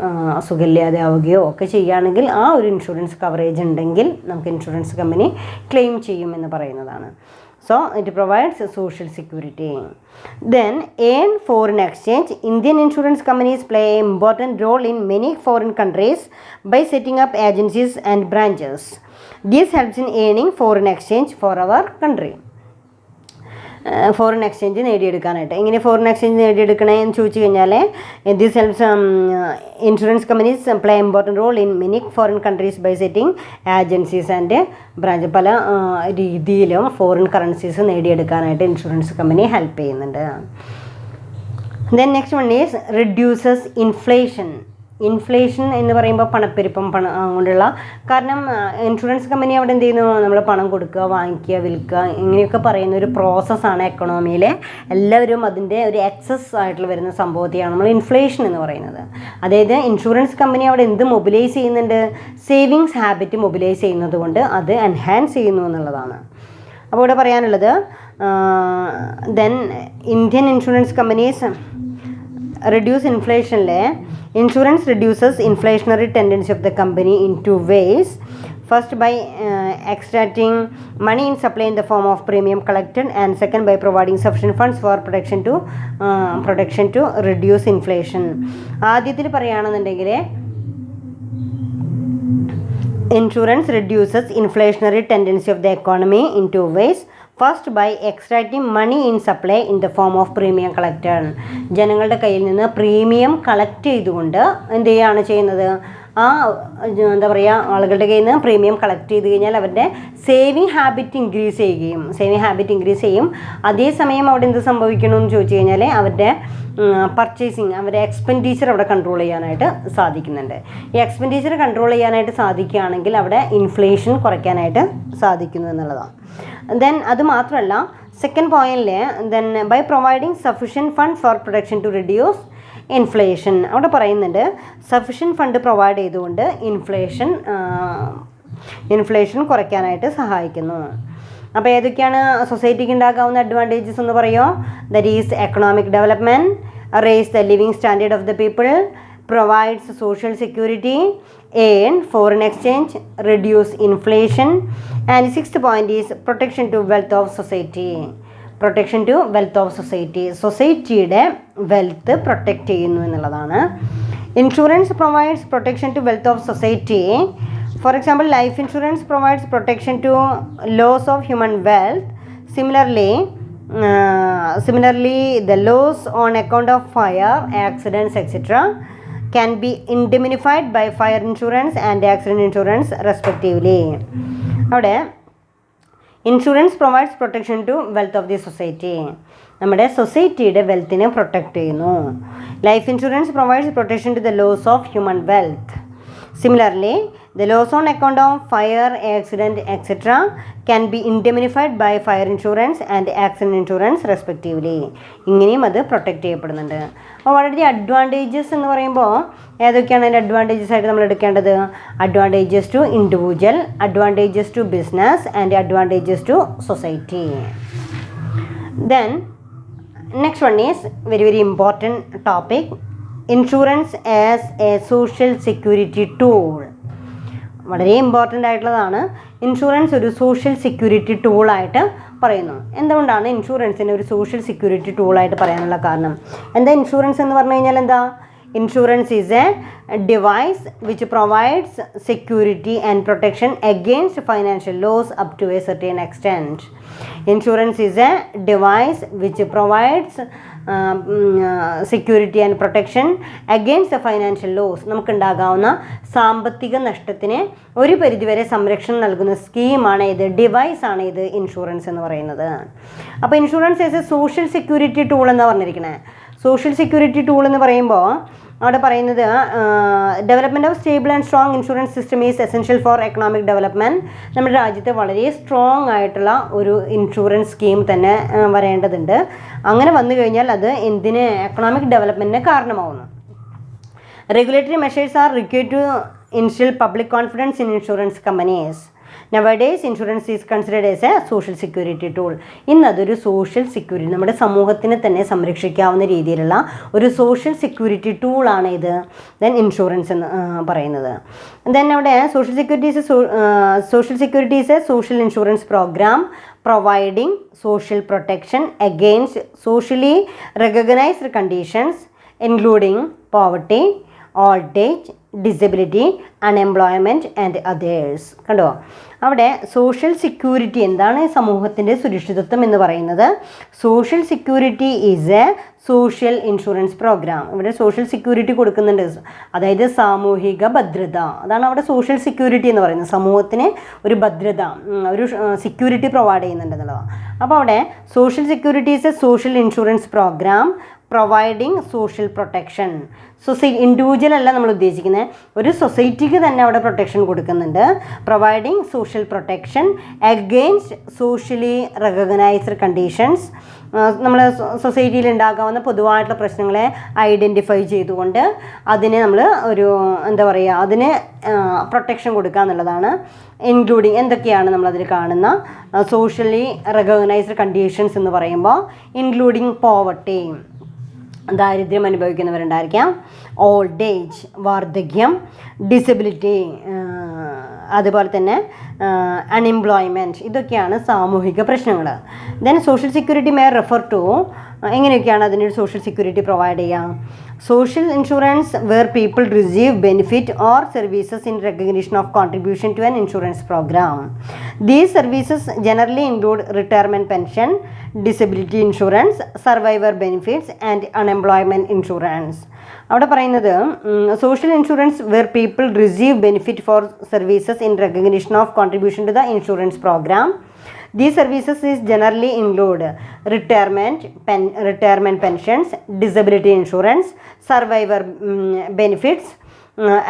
സുഖമില്ലാതെ ആവുകയോ ഒക്കെ ചെയ്യുകയാണെങ്കിൽ ആ ഒരു ഇൻഷുറൻസ് കവറേജ് ഉണ്ടെങ്കിൽ നമുക്ക് ഇൻഷുറൻസ് കമ്പനി ക്ലെയിം ചെയ്യുമെന്ന് പറയുന്നതാണ്. So it provides social security. Then in foreign exchange, Indian insurance companies play an important role in many foreign countries by setting up agencies and branches. This helps in earning foreign exchange for our country. Foreign exchange നേടിയെടുക്കാനായിട്ട്. എങ്ങനെ foreign exchange നേടിയെടുക്കണേ എന്ന് ചോദിച്ചു കഴിഞ്ഞാൽ this helps insurance companies play important role in many foreign countries by setting agencies and branch. പല രീതിയിലും foreign currencies നേടിയെടുക്കാനായിട്ട് insurance company help ചെയ്യുന്നുണ്ട്. Then next one is reduces inflation. Inflation എന്ന് പറയുമ്പോൾ പണപ്പെരുപ്പം, കൊണ്ടുള്ള, കാരണം ഇൻഷുറൻസ് കമ്പനി അവിടെ എന്ത് ചെയ്യുന്നു, നമ്മൾ പണം കൊടുക്കുക, വാങ്ങിക്കുക, വിൽക്കുക, ഇങ്ങനെയൊക്കെ പറയുന്ന ഒരു പ്രോസസ്സാണ് എക്കണോമിയിലെ. എല്ലാവരും അതിൻ്റെ ഒരു എക്സസ് ആയിട്ടുള്ള വരുന്ന സംഭവത്തെയാണ് നമ്മൾ ഇൻഫ്ലേഷൻ എന്ന് പറയുന്നത്. അതായത് ഇൻഷുറൻസ് കമ്പനി അവിടെ എന്ത് മൊബിലൈസ് ചെയ്യുന്നുണ്ട്, സേവിങ്സ് ഹാബിറ്റ് മൊബിലൈസ് ചെയ്യുന്നത് കൊണ്ട് അത് എൻഹാൻസ് ചെയ്യുന്നു എന്നുള്ളതാണ്. അപ്പോൾ ഇവിടെ പറയാനുള്ളത് then Indian insurance companies reduce inflation. Insurance reduces inflationary tendency of the company in two ways. First, by extracting money in supply in the form of premium collected, and second by providing sufficient funds for protection to reduce inflation. ആദ്യത്തിൽ പറയുകയാണെന്നുണ്ടെങ്കിൽ ഇൻഷുറൻസ് reduces inflationary tendency of the economy in two ways. First by extracting money in supply in the form of premium collected. ജനങ്ങളുടെ കയ്യിൽ നിന്ന് premium collect ചെയ്തുകൊണ്ട് എന്ത് ചെയ്യുകയാണ് ചെയ്യുന്നത്, എന്താ പറയുക, ആളുകളുടെ കയ്യിൽ നിന്ന് പ്രീമിയം കളക്ട് ചെയ്ത് കഴിഞ്ഞാൽ അവരുടെ സേവിങ് ഹാബിറ്റ് ഇൻക്രീസ് ചെയ്യും. അതേസമയം അവിടെ എന്ത് സംഭവിക്കണമെന്ന് ചോദിച്ചു കഴിഞ്ഞാൽ അവരുടെ പർച്ചേസിങ്, അവരുടെ എക്സ്പെൻഡിച്ചർ അവിടെ കൺട്രോൾ ചെയ്യാനായിട്ട് സാധിക്കുന്നുണ്ട്. ഈ എക്സ്പെൻഡിച്ചർ കൺട്രോൾ ചെയ്യാനായിട്ട് സാധിക്കുകയാണെങ്കിൽ അവിടെ ഇൻഫ്ലേഷൻ കുറയ്ക്കാനായിട്ട് സാധിക്കുന്നു എന്നുള്ളതാണ്. ദെൻ അത് മാത്രമല്ല, സെക്കൻഡ് പോയിന്റിൽ then by providing sufficient fund for protection to reduce inflation. അവിടെ പറയുന്നുണ്ട് സഫിഷ്യൻറ്റ് ഫണ്ട് പ്രൊവൈഡ് ചെയ്തുകൊണ്ട് ഇൻഫ്ലേഷൻ കുറയ്ക്കാനായിട്ട് സഹായിക്കുന്നു. അപ്പോൾ ഏതൊക്കെയാണ് സൊസൈറ്റിക്ക് ഉണ്ടാകാവുന്ന അഡ്വാൻറ്റേജസ് എന്ന് പറയുമോ? That is economic development, raise the living standard of the people, provides social security, and foreign exchange, reduce inflation, and sixth point is protection to wealth of society. സൊസൈറ്റിയുടെ വെൽത്ത് പ്രൊട്ടക്റ്റ് ചെയ്യുന്നു എന്നുള്ളതാണ്. Insurance provides protection to wealth of society. For example, life insurance provides protection to loss of human wealth. Similarly, the loss on account of fire, accidents, etc. can be indemnified by fire insurance and accident insurance respectively. അവിടെ insurance provides protection to wealth of the society. നമ്മുടെ സൊസൈറ്റിയുടെ വെൽത്തിനെ protect ചെയ്യുന്നു. Life insurance provides protection to the loss of human wealth. Similarly, the loss on account of fire, accident, etc. can be indemnified by fire insurance and accident insurance respectively. ഇങ്ങനെയും അത് protect ചെയ്യപ്പെടുന്നുണ്ട്. അപ്പോൾ വളരെ advantages എന്ന് പറയുമ്പോൾ ഏതൊക്കെയാണ് അതിൻ്റെ advantages ആയിട്ട് നമ്മൾ എടുക്കേണ്ടത്? Advantages to individual, advantages to business, and advantages to society. Then next one is very important topic, insurance as a social security tool. വളരെ ഇമ്പോർട്ടൻ്റ് ആയിട്ടുള്ളതാണ്. ഇൻഷുറൻസ് ഒരു സോഷ്യൽ സെക്യൂരിറ്റി ടൂളായിട്ട് പറയുന്നു. എന്തുകൊണ്ടാണ് ഇൻഷുറൻസിനെ ഒരു സോഷ്യൽ സെക്യൂരിറ്റി ടൂളായിട്ട് പറയാനുള്ള കാരണം? എന്താ ഇൻഷുറൻസ് എന്ന് പറഞ്ഞു കഴിഞ്ഞാൽ എന്താ? Insurance is a device which provides security and protection against financial loss up to a certain extent. Insurance is a device which provides security and protection against the financial loss. നമുക്കുണ്ടാകാവുന്ന സാമ്പത്തിക നഷ്ടത്തിന് ഒരു പരിധിവരെ സംരക്ഷണം നൽകുന്ന സ്കീമാണ് ഇത്, ഡിവൈസാണ് ഇത് ഇൻഷുറൻസ് എന്ന് പറയുന്നത്. അപ്പോൾ insurance as a social security tool എന്നാണ് പറഞ്ഞിരിക്കുന്നത്. സോഷ്യൽ സെക്യൂരിറ്റി ടൂൾ എന്ന് പറയുമ്പോൾ അവിടെ പറയുന്നത് development of stable and strong insurance system is essential for economic development. നമ്മുടെ രാജ്യത്തെ വളരെ സ്ട്രോങ് ആയിട്ടുള്ള ഒരു ഇൻഷുറൻസ് സ്കീം തന്നെ വരേണ്ടതുണ്ട്. അങ്ങനെ വന്നു കഴിഞ്ഞാൽ അത് എന്തിന്? എക്കണോമിക് ഡെവലപ്മെൻറ്റിന് കാരണമാവുന്നു. Regulatory measures are required to instil public confidence in insurance companies. Nowadays insurance is considered as a social security tool. ഇന്നതൊരു സോഷ്യൽ സെക്യൂരിറ്റി, നമ്മുടെ സമൂഹത്തിനെ തന്നെ സംരക്ഷിക്കാവുന്ന രീതിയിലുള്ള ഒരു സോഷ്യൽ സെക്യൂരിറ്റി ടൂളാണ് ഇത് ദെൻ ഇൻഷുറൻസ് എന്ന് പറയുന്നത്. ദെൻ അവിടെ social security is a social insurance programme providing social protection against socially recognised conditions including poverty, old age, disability, unemployment and others. കണ്ടോ? അവിടെ സോഷ്യൽ സെക്യൂരിറ്റി എന്താണ്? സമൂഹത്തിൻ്റെ സുരക്ഷിതത്വം എന്ന് പറയുന്നത്. Social security is a social insurance programme. ഇവിടെ social security കൊടുക്കുന്നുണ്ട്, അതായത് സാമൂഹിക ഭദ്രത. അതാണ് അവിടെ സോഷ്യൽ സെക്യൂരിറ്റി എന്ന് പറയുന്നത്. സമൂഹത്തിന് ഒരു ഭദ്രത, ഒരു സെക്യൂരിറ്റി പ്രൊവൈഡ് ചെയ്യുന്നുണ്ടെന്നുള്ളതാണ്. അപ്പോൾ അവിടെ social security is a social insurance programme providing social protection. Individual അല്ല നമ്മൾ ഉദ്ദേശിക്കുന്നത്, ഒരു സൊസൈറ്റിക്ക് തന്നെ അവിടെ പ്രൊട്ടക്ഷൻ കൊടുക്കുന്നുണ്ട്. Providing social protection against socially recognised conditions. നമ്മൾ സൊസൈറ്റിയിൽ ഉണ്ടാകാവുന്ന പൊതുവായിട്ടുള്ള പ്രശ്നങ്ങളെ ഐഡൻറ്റിഫൈ ചെയ്തുകൊണ്ട് അതിനെ നമ്മൾ ഒരു എന്താ പറയുക, അതിന് പ്രൊട്ടക്ഷൻ കൊടുക്കുക എന്നുള്ളതാണ്. ഇൻക്ലൂഡിങ് എന്തൊക്കെയാണ് നമ്മളതിൽ കാണുന്ന സോഷ്യലി റെക്കഗ്നൈസ്ഡ് കണ്ടീഷൻസ് എന്ന് പറയുമ്പോൾ ഇൻക്ലൂഡിങ് പോവർട്ടി, ദാരിദ്ര്യം അനുഭവിക്കുന്നവരുണ്ടായിരിക്കാം, ഓൾഡ് ഏജ്, വാർദ്ധക്യം, ഡിസബിലിറ്റി, അതുപോലെ തന്നെ അൺഎംപ്ലോയ്മെൻറ്റ്, ഇതൊക്കെയാണ് സാമൂഹിക പ്രശ്നങ്ങൾ. Then social security may refer to, എങ്ങനെയൊക്കെയാണ് അതിനൊരു സോഷ്യൽ സെക്യൂരിറ്റി പ്രൊവൈഡ് ചെയ്യുക? Social insurance where people receive benefit or services in recognition of contribution to an insurance programme. These services generally include retirement pension, disability insurance, survivor benefits and unemployment insurance. അവിടെ പറയുന്നത് social insurance where people receive benefit for services in recognition of contribution to the insurance programme. These services is generally include retirement pensions, disability insurance, survivor benefits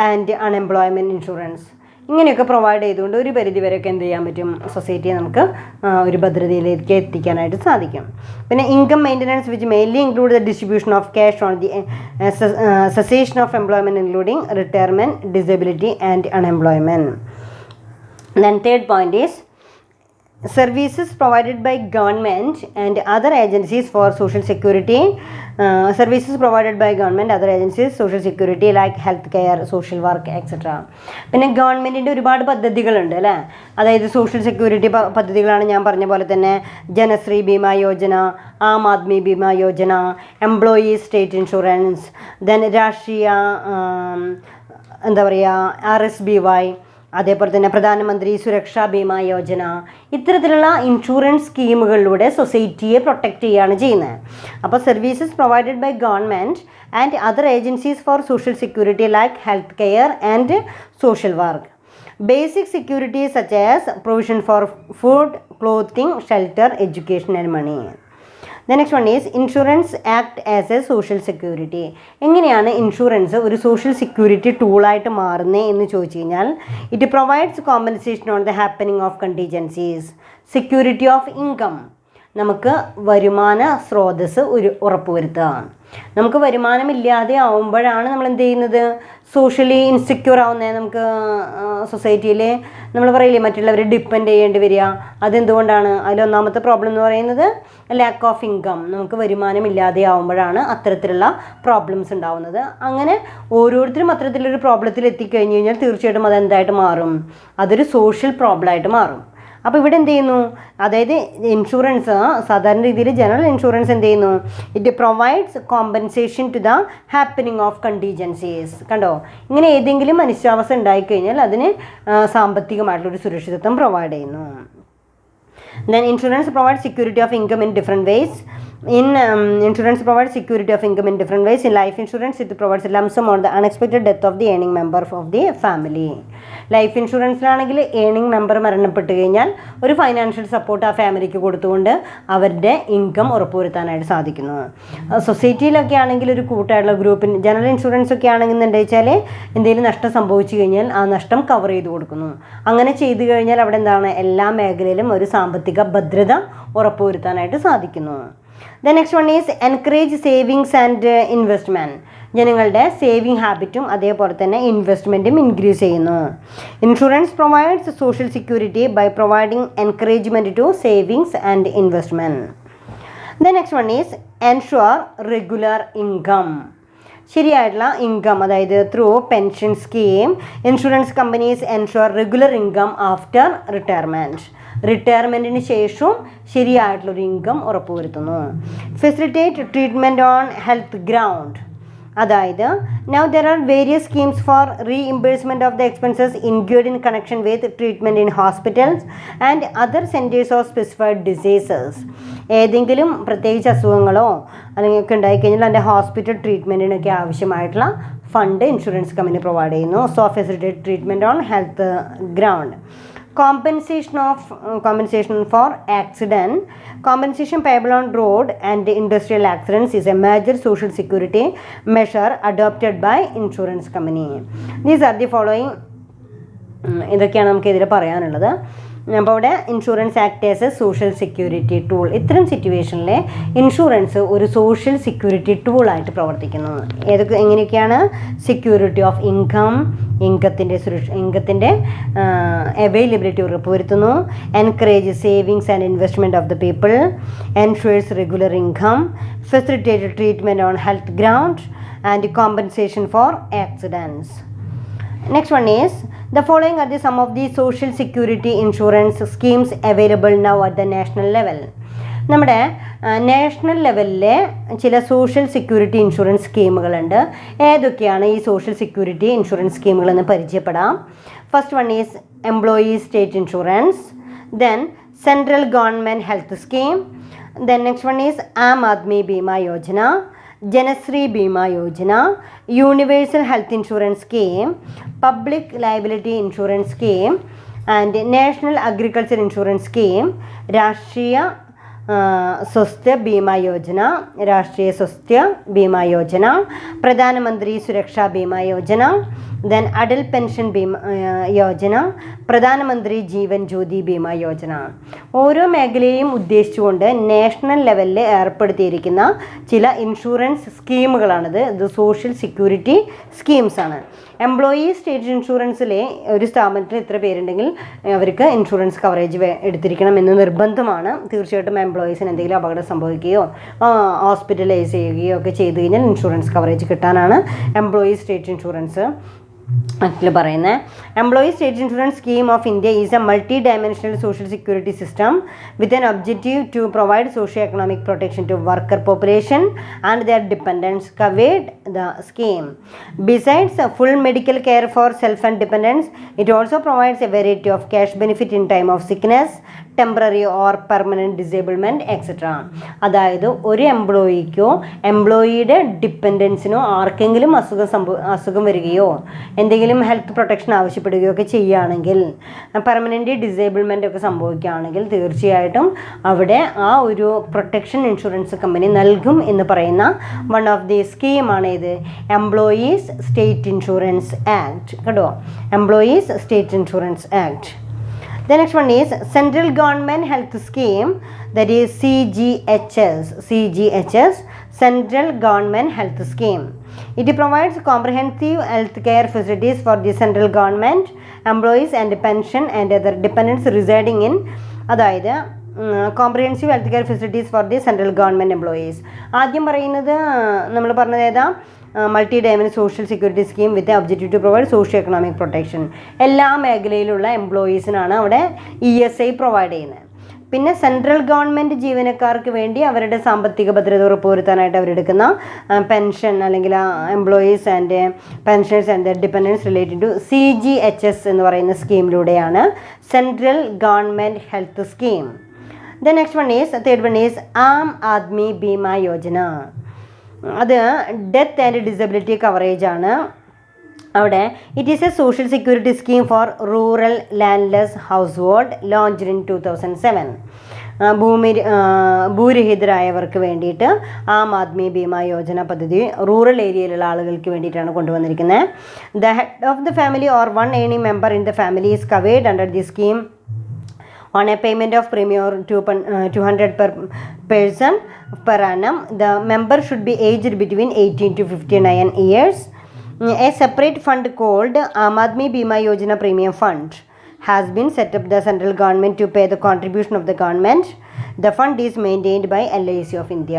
and unemployment insurance. ഇങ്ങനെയൊക്കെ provide ചെയ്തുകൊണ്ട് ഒരു പരിധി വരെയൊക്കെ എന്ത് ചെയ്യാൻ പറ്റും? സൊസൈറ്റിയെ നമുക്ക് ഒരു ഭദ്രതയിലേക്ക് എത്തിക്കാനായിട്ട് സാധിക്കും. പിന്നെ income maintenance which mainly include the distribution of cash on the cessation of employment including retirement, disability and unemployment. Then third point is services provided by government and other agencies for social security. Services provided by government, other agencies, social security like health care, social work, etc. പിന്നെ ഗവൺമെൻറ്റിൻ്റെ ഒരുപാട് പദ്ധതികളുണ്ട് അല്ലേ? അതായത് social security പദ്ധതികളാണ് ഞാൻ പറഞ്ഞ പോലെ തന്നെ Janashree Bima Yojana, Aam Aadmi Bima Yojana, employees state insurance, then Rashtriya എന്താ പറയുക RSBY, അതേപോലെ തന്നെ പ്രധാനമന്ത്രി സുരക്ഷാ ബീമാ യോജന. ഇത്തരത്തിലുള്ള ഇൻഷുറൻസ് സ്കീമുകളിലൂടെ സൊസൈറ്റിയെ പ്രൊട്ടക്റ്റ് ചെയ്യുകയാണ് ചെയ്യുന്നത്. അപ്പോൾ services provided by government and other agencies for social security like health care and social work. Basic security such as provision for food, clothing, shelter, education and money. The next one is insurance act as a social security. എങ്ങനെയാണ് insurance ഒരു social security ടൂളായിട്ട് മാറുന്നത് എന്ന് ചോദിച്ചു കഴിഞ്ഞാൽ, it provides compensation on the happening of contingencies, security of income, നമുക്ക് വരുമാന സ്രോതസ്സ് ഉറപ്പുവരുത്തുക. നമുക്ക് വരുമാനമില്ലാതെ ആവുമ്പോഴാണ് നമ്മൾ എന്ത് ചെയ്യുന്നത്? സോഷ്യലി ഇൻസെക്യൂർ ആവുന്നത്. നമുക്ക് സൊസൈറ്റിയിൽ നമ്മൾ പറയില്ലേ മറ്റുള്ളവരെ ഡിപ്പെൻഡ് ചെയ്യേണ്ടി വരിക. അതെന്തുകൊണ്ടാണ്? അതിലൊന്നാമത്തെ പ്രോബ്ലം എന്ന് പറയുന്നത് ലാക്ക് ഓഫ് ഇൻകം. നമുക്ക് വരുമാനമില്ലാതെ ആവുമ്പോഴാണ് അത്തരത്തിലുള്ള പ്രോബ്ലംസ് ഉണ്ടാവുന്നത്. അങ്ങനെ ഓരോരുത്തരും അത്തരത്തിലൊരു പ്രോബ്ലത്തിൽ എത്തിക്കഴിഞ്ഞ് കഴിഞ്ഞാൽ തീർച്ചയായിട്ടും അതെന്തായിട്ട് മാറും? അതൊരു സോഷ്യൽ പ്രോബ്ലമായിട്ട് മാറും. അപ്പോൾ ഇവിടെ എന്ത് ചെയ്യുന്നു? അതായത് ഇൻഷുറൻസ് സാധാരണ രീതിയിൽ ജനറൽ ഇൻഷുറൻസ് എന്ത് ചെയ്യുന്നു? It provides compensation to the happening of contingencies. കണ്ടോ, ഇങ്ങനെ ഏതെങ്കിലും അനിശ്ചയാവസ്ഥ ഉണ്ടായിക്കഴിഞ്ഞാൽ അതിന് സാമ്പത്തികമായിട്ടുള്ളൊരു സുരക്ഷിതത്വം പ്രൊവൈഡ് ചെയ്യുന്നു. Then insurance provides security of income in different ways. Insurance provides security of income in different ways. In life insurance, it provides a lump sum on the unexpected death of the earning member of the family. Life ഇൻഷുറൻസിലാണെങ്കിൽ earning member മരണപ്പെട്ട് കഴിഞ്ഞാൽ ഒരു financial support ആ ഫാമിലിക്ക് കൊടുത്തുകൊണ്ട് അവരുടെ income ഉറപ്പുവരുത്താനായിട്ട് സാധിക്കുന്നു. സൊസൈറ്റിയിലൊക്കെ ആണെങ്കിൽ ഒരു കൂട്ടായിട്ടുള്ള ഗ്രൂപ്പിന് ജനറൽ ഇൻഷുറൻസ് ഒക്കെ ആണെങ്കിൽ എന്താ വെച്ചാൽ എന്തെങ്കിലും നഷ്ടം സംഭവിച്ചു കഴിഞ്ഞാൽ ആ നഷ്ടം കവർ ചെയ്ത് കൊടുക്കുന്നു. അങ്ങനെ ചെയ്തു കഴിഞ്ഞാൽ അവിടെ എന്താണ്? എല്ലാ മേഖലയിലും ഒരു സാമ്പത്തിക ഭദ്രത ഉറപ്പുവരുത്താനായിട്ട് സാധിക്കുന്നു. The next one is encourage savings and investment. ജനങ്ങളുടെ സേവിങ് ഹാബിറ്റും അതേപോലെ തന്നെ ഇൻവെസ്റ്റ്മെൻറ്റും ഇൻക്രീസ് ചെയ്യുന്നു. Insurance provides social security by providing encouragement to savings and investment. The next one is ensure regular income. ശരിയായിട്ടുള്ള ഇൻകം, അതായത് through pension scheme insurance companies ensure regular income after retirement. റിട്ടയർമെൻറ്റിന് ശേഷവും ശരിയായിട്ടുള്ളൊരു ഇൻകം ഉറപ്പുവരുത്തുന്നു. Facilitate treatment on health ground. അതായത് now there are various schemes for reimbursement of the expenses incurred in connection with treatment in hospitals and other centers of specified diseases. ഏതെങ്കിലും പ്രത്യേകിച്ച് അസുഖങ്ങളോ അല്ലെങ്കിൽ ഒക്കെ ഉണ്ടായിക്കഴിഞ്ഞാൽ അതിൻ്റെ ഹോസ്പിറ്റൽ ട്രീറ്റ്മെൻറ്റിനൊക്കെ ആവശ്യമായിട്ടുള്ള ഫണ്ട് ഇൻഷുറൻസ് കമ്പനി പ്രൊവൈഡ് ചെയ്യുന്നു. So facilitate treatment on health ground. Compensation for accident. Compensation payable on road and industrial accidents is a major social security measure adopted by insurance company. These are the following. ഇതൊക്കെയാണ് നമുക്ക് ഇതിൽ പറയാനുള്ളത്. അപ്പോൾ അവിടെ insurance act as a social security tool. ഇത്തരം സിറ്റുവേഷനിൽ insurance ഒരു social security ടൂളായിട്ട് പ്രവർത്തിക്കുന്നു. എങ്ങനെയൊക്കെയാണ്? സെക്യൂരിറ്റി ഓഫ് ഇൻകത്തിൻ്റെ അവൈലബിലിറ്റി ഉറപ്പുവരുത്തുന്നു. Encourage savings and investment of the people. Ensures regular income. Facilitate treatment on health ground and compensation for accidents. Next one is the following are the some of the social security insurance schemes available now at the national level. നമ്മുടെ national ലെവലിലെ ചില social security insurance സ്കീമുകളുണ്ട്. ഏതൊക്കെയാണ് ഈ social security insurance സ്കീമുകളെന്ന് പരിചയപ്പെടാം. First one is employee state insurance. Then central government health scheme. Then next one is Aam Aadmi Bima Yojana, Janashree Bima Yojana, universal health insurance scheme, public liability insurance scheme and national agriculture insurance scheme, Rashtriya Swasthya Bima Yojana, രാഷ്ട്രീയ Swasthya Bima Yojana, Pradhanmantri Suraksha Bima Yojana, then Atal pension Bima Yojana, പ്രധാനമന്ത്രി ജീവൻ ജ്യോതി ബീമ യോജന. ഓരോ മേഖലയെയും ഉദ്ദേശിച്ചുകൊണ്ട് national ലെവലിൽ ഏർപ്പെടുത്തിയിരിക്കുന്ന ചില insurance സ്കീമുകളാണിത്. ഇത് social security schemes ആണ്. Employee state ഇൻഷുറൻസിലെ ഒരു സ്ഥാപനത്തിൽ ഇത്ര പേരുണ്ടെങ്കിൽ അവർക്ക് ഇൻഷുറൻസ് കവറേജ് എടുത്തിരിക്കണം എന്ന് നിർബന്ധമാണ്. തീർച്ചയായിട്ടും എംപ്ലോയീസിന് എന്തെങ്കിലും അപകടം സംഭവിക്കുകയോ ഹോസ്പിറ്റലൈസ് ചെയ്യുകയോ ഒക്കെ ചെയ്ത് കഴിഞ്ഞാൽ ഇൻഷുറൻസ് കവറേജ് കിട്ടാനാണ് എംപ്ലോയീ സ്റ്റേറ്റ് ഇൻഷുറൻസ് ആക്ടിൽ പറയുന്നത്. Employee state insurance scheme of India is a multi dimensional social security system with an objective to provide socio economic protection to worker population and their dependents covered the scheme. Besides full medical care for self and dependents, it also provides a variety of cash benefit in time of sickness, temporary or permanent disablement etcetera. അതായത് ഒരു എംപ്ലോയിക്കോ എംപ്ലോയിയുടെ ഡിപ്പെൻഡൻസിനോ ആർക്കെങ്കിലും അസുഖം വരികയോ എന്തെങ്കിലും health protection ആവശ്യപ്പെടുകയോ ഒക്കെ ചെയ്യുകയാണെങ്കിൽ, permanent ഡിസേബിൾമെൻ്റ് ഒക്കെ സംഭവിക്കുകയാണെങ്കിൽ തീർച്ചയായിട്ടും അവിടെ ആ ഒരു പ്രൊട്ടക്ഷൻ ഇൻഷുറൻസ് കമ്പനി നൽകും എന്ന് പറയുന്ന വൺ ഓഫ് ദി സ്കീമാണ് ഇത് എംപ്ലോയീസ് സ്റ്റേറ്റ് ഇൻഷുറൻസ് ആക്ട്. കേട്ടോ, employees state insurance act. The next one is Central Government Health Scheme, that is CGHS, Central Government Health Scheme. It provides comprehensive health care facilities for the central government employees and pension and other dependents residing in, അതായത് comprehensive health care facilities for the central government employees. ആദ്യം പറയുന്നത് നമ്മൾ പറഞ്ഞത് ഏതാ? Multi dimension social security scheme with objective to provide socio economic protection. എല്ലാ മേഖലയിലുള്ള എംപ്ലോയീസിനാണ് അവിടെ ESI provide ചെയ്യുന്നത്. പിന്നെ സെൻട്രൽ ഗവൺമെൻറ് ജീവനക്കാർക്ക് വേണ്ടി അവരുടെ സാമ്പത്തിക ഭദ്രത ഉറപ്പുവരുത്താനായിട്ട് അവരെടുക്കുന്ന പെൻഷൻ അല്ലെങ്കിൽ employees and pensioners and dependants related to CGHS എന്ന് പറയുന്ന സ്കീമിലൂടെയാണ് central government health scheme. The next one is third one is Aam Aadmi Bima Yojana. അത് ഡെത്ത് ആൻഡ് ഡിസബിലിറ്റി കവറേജ് ആണ്. അവിടെ it is a social security scheme for rural landless household launched in 2007. ഭൂരഹിതരായവർക്ക് വേണ്ടിയിട്ട് ആം ആദ്മി ബീമ യോജന പദ്ധതി rural ഏരിയയിലുള്ള ആളുകൾക്ക് വേണ്ടിയിട്ടാണ് കൊണ്ടുവന്നിരിക്കുന്നത്. The head of the family or one any member in the family is covered under the scheme on a payment of premium 200 per person per annum. The member should be aged between 18 to 59 years. A separate fund called Aam Aadmi Bima Yojana Premium Fund has been set up the central government to pay the contribution of the government the fund is maintained by LIC of India.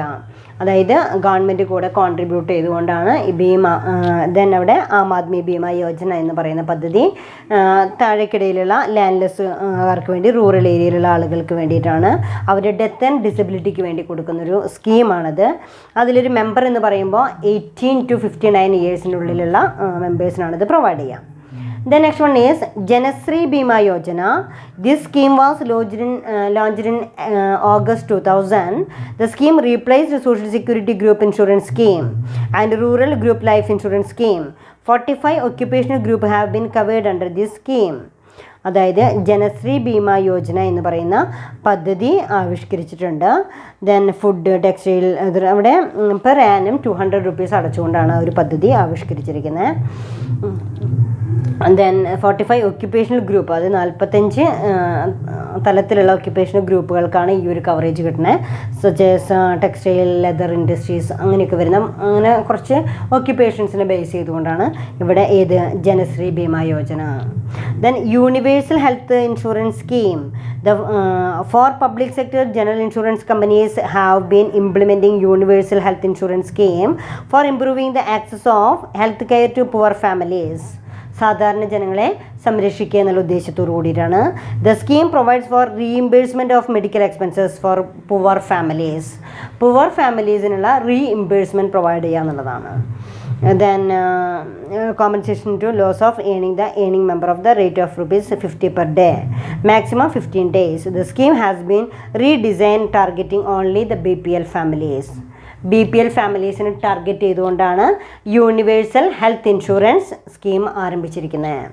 അതായത് government കൂടെ contribute ചെയ്തുകൊണ്ടാണ് ഈ Bima. Then അവിടെ ആം ആദ്മി ബീമ യോജന എന്ന് പറയുന്ന പദ്ധതി താഴേക്കിടയിലുള്ള landless ആർക്ക് വേണ്ടി, rural ഏരിയയിലുള്ള ആളുകൾക്ക് വേണ്ടിയിട്ടാണ്. അവരുടെ ഡെത്ത് ആൻഡ് ഡിസബിലിറ്റിക്ക് വേണ്ടി കൊടുക്കുന്നൊരു സ്കീമാണത്. അതിലൊരു മെമ്പർ എന്ന് പറയുമ്പോൾ 18 to 59 ഇയേഴ്സിനുള്ളിലുള്ള മെമ്പേഴ്സിനാണ് ഇത് പ്രൊവൈഡ് ചെയ്യുക. The next one is Janasri Bima Yojana. This scheme was launched in August 2000. The scheme replaced the Social Security Group Insurance Scheme and Rural Group Life Insurance Scheme. 45 occupational groups have been covered under this scheme. അതായത് ജനശ്രീ ബീമ യോജന എന്ന് പറയുന്ന പദ്ധതി ആവിഷ്കരിച്ചിട്ടുണ്ട്. Then food, textile, അവിടെ per annum 200 rupees അടച്ചുകൊണ്ടാണ് ഒരു പദ്ധതി ആവിഷ്കരിച്ചിരിക്കുന്നത്. Then 45 occupational group, അത് 45 തലത്തിലുള്ള occupational ഗ്രൂപ്പുകൾക്കാണ് ഈ ഒരു കവറേജ് കിട്ടുന്നത്. സജേസ് ടെക്സ്റ്റൈൽ, ലെതർ ഇൻഡസ്ട്രീസ്, അങ്ങനെയൊക്കെ വരുന്ന അങ്ങനെ കുറച്ച് ഒക്യുപ്പേഷൻസിനെ ബേസ് ചെയ്തുകൊണ്ടാണ് ഇവിടെ ഏത് Janashree Bima Yojana. Then universal health insurance scheme. For public sector general insurance companies have been implementing universal health insurance scheme for improving the access of health care to poor families. സാധാരണ ജനങ്ങളെ സംരക്ഷിക്കുക എന്നുള്ള ഉദ്ദേശത്തോടു കൂടിയിട്ടാണ്. The scheme provides for reimbursement of medical expenses for poor families. Poor ഫാമിലീസിനുള്ള reimbursement provide ചെയ്യുക എന്നുള്ളതാണ്. Then compensation to loss of earning member of the rate of ₹50 per day, maximum 15 days. The scheme has been redesigned targeting only the BPL families. BPL ഫാമിലീസിനെ target ചെയ്തുകൊണ്ടാണ് universal health insurance scheme ആരംഭിച്ചിരിക്കുന്നത്.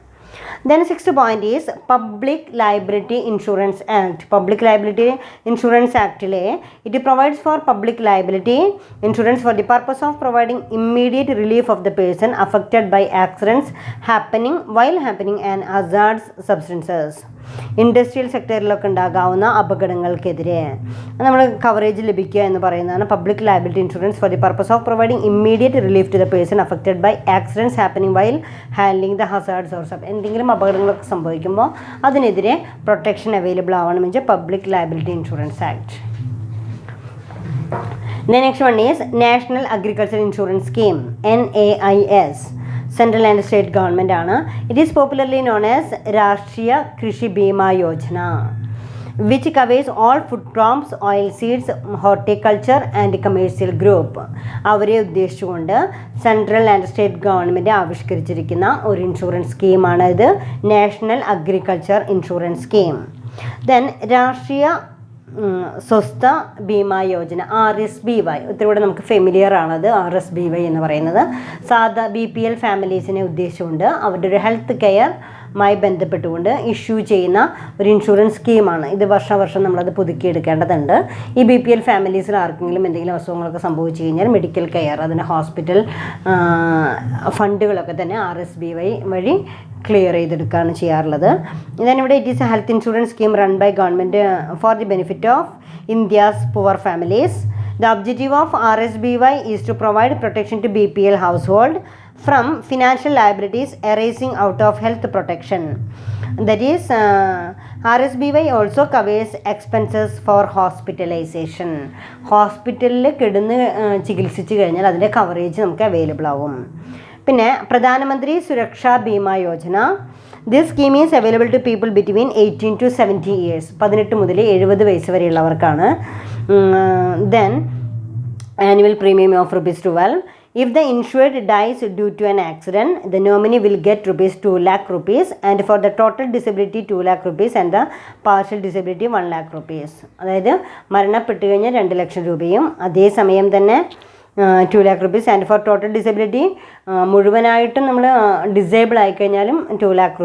Then 6th point is Public Liability Insurance Act. Public Liability Insurance Act it provides for public liability insurance for the purpose of providing immediate relief of the person affected by accidents while happening and hazardous substances. Industrial സെക്ടറിലൊക്കെ ഉണ്ടാകാവുന്ന അപകടങ്ങൾക്കെതിരെ നമ്മൾ coverage ലഭിക്കുക എന്ന് പറയുന്നതാണ് public liability insurance for the purpose of providing immediate relief to the person affected by accidents happening while handling the hazards or എന്തെങ്കിലും അപകടങ്ങളൊക്കെ സംഭവിക്കുമ്പോൾ അതിനെതിരെ പ്രൊട്ടക്ഷൻ അവൈലബിൾ ആവണമെങ്കിൽ public liability insurance act. The next one is National Agriculture Insurance Scheme, NAIS. Central and state government ആണ്. It is popularly known as Rashtriya Krishi Bima Yojana, which covers all food crops, oil seeds, horticulture and commercial group. അവരെ ഉദ്ദേശിച്ചുകൊണ്ട് central and state government ആവിഷ്കരിച്ചിരിക്കുന്ന ഒരു insurance സ്കീമാണ് ഇത്, national agriculture insurance scheme. Then രാഷ്ട്രീയ സ്വസ്ഥ Bima Yojana, RSBY, ഒത്തിരി നമുക്ക് familiar ആണത്. RSBY എന്ന് പറയുന്നത് സാധാ BPL ഫാമിലീസിനെ ഉദ്ദേശിച്ചുകൊണ്ട് അവരുടെ ഒരു ഹെൽത്ത് കെയറുമായി ബന്ധപ്പെട്ടുകൊണ്ട് ഇഷ്യൂ ചെയ്യുന്ന ഒരു ഇൻഷുറൻസ് സ്കീമാണ് ഇത്. വർഷം നമ്മളത് പുതുക്കിയെടുക്കേണ്ടതുണ്ട്. ഈ BPL ഫാമിലീസിൽ ആർക്കെങ്കിലും എന്തെങ്കിലും അസുഖങ്ങളൊക്കെ സംഭവിച്ചു കഴിഞ്ഞാൽ മെഡിക്കൽ കെയർ, അതിന് ഹോസ്പിറ്റൽ ഫണ്ടുകളൊക്കെ തന്നെ RSBY വഴി ക്ലിയർ ചെയ്തെടുക്കുകയാണ് ചെയ്യാറുള്ളത്. ഇവിടെ it is a health insurance scheme run by government for the benefit of India's poor families. The objective of RSBY is to provide protection to BPL household from financial liabilities arising out of health protection. That is RSBY also covers expenses for hospitalisation. ഹോസ്പിറ്റലിൽ കിടന്ന് ചികിത്സിച്ച് കഴിഞ്ഞാൽ അതിൻ്റെ coverage നമുക്ക് available ആവും. പിന്നെ Pradhan Mantri Suraksha Bima Yojana. This scheme is available to people between 18 to 70 years. 18 മുതൽ 70 വയസ്സ് വരെയുള്ളവർക്കാണ്. Then annual premium of ₹12. If the insured dies due to an accident, the nominee will get ₹2 lakh and for the total disability ₹2 lakh and the partial disability ₹1 lakh. അതായത് മരണപ്പെട്ടു കഴിഞ്ഞാൽ 2 ലക്ഷം രൂപയും അതേസമയം തന്നെ $2 lakh and for total disability മുഴുവനായിട്ടും നമ്മൾ disable ആയിക്കഴിഞ്ഞാലും $2 lakh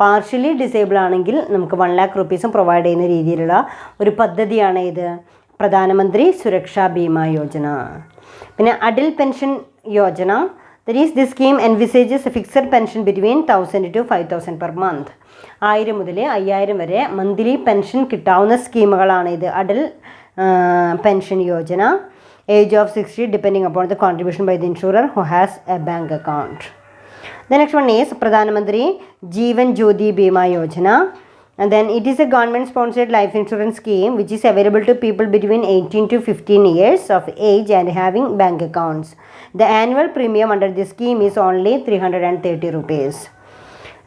partially disable ആണെങ്കിൽ നമുക്ക് $1 lakh പ്രൊവൈഡ് ചെയ്യുന്ന രീതിയിലുള്ള ഒരു പദ്ധതിയാണ് ഇത് പ്രധാനമന്ത്രി സുരക്ഷാ ബീമ യോജന. പിന്നെ Atal pension Yojana. That is this scheme envisages fixed pension between 1000 to 5000 per month. 1000 മുതൽ 5000 വരെ മന്ത്ലി പെൻഷൻ കിട്ടാവുന്ന സ്കീമുകളാണ് ഇത്. Atal pension Yojana. Age of 60 depending upon the contribution by the insurer who has a bank account. The next one is Pradhan Mantri Jeevan Jyoti Bima Yojana. And then it is a government sponsored life insurance scheme which is available to people between 18 to 15 years of age and having bank accounts. The annual premium under this scheme is only 330 rupees.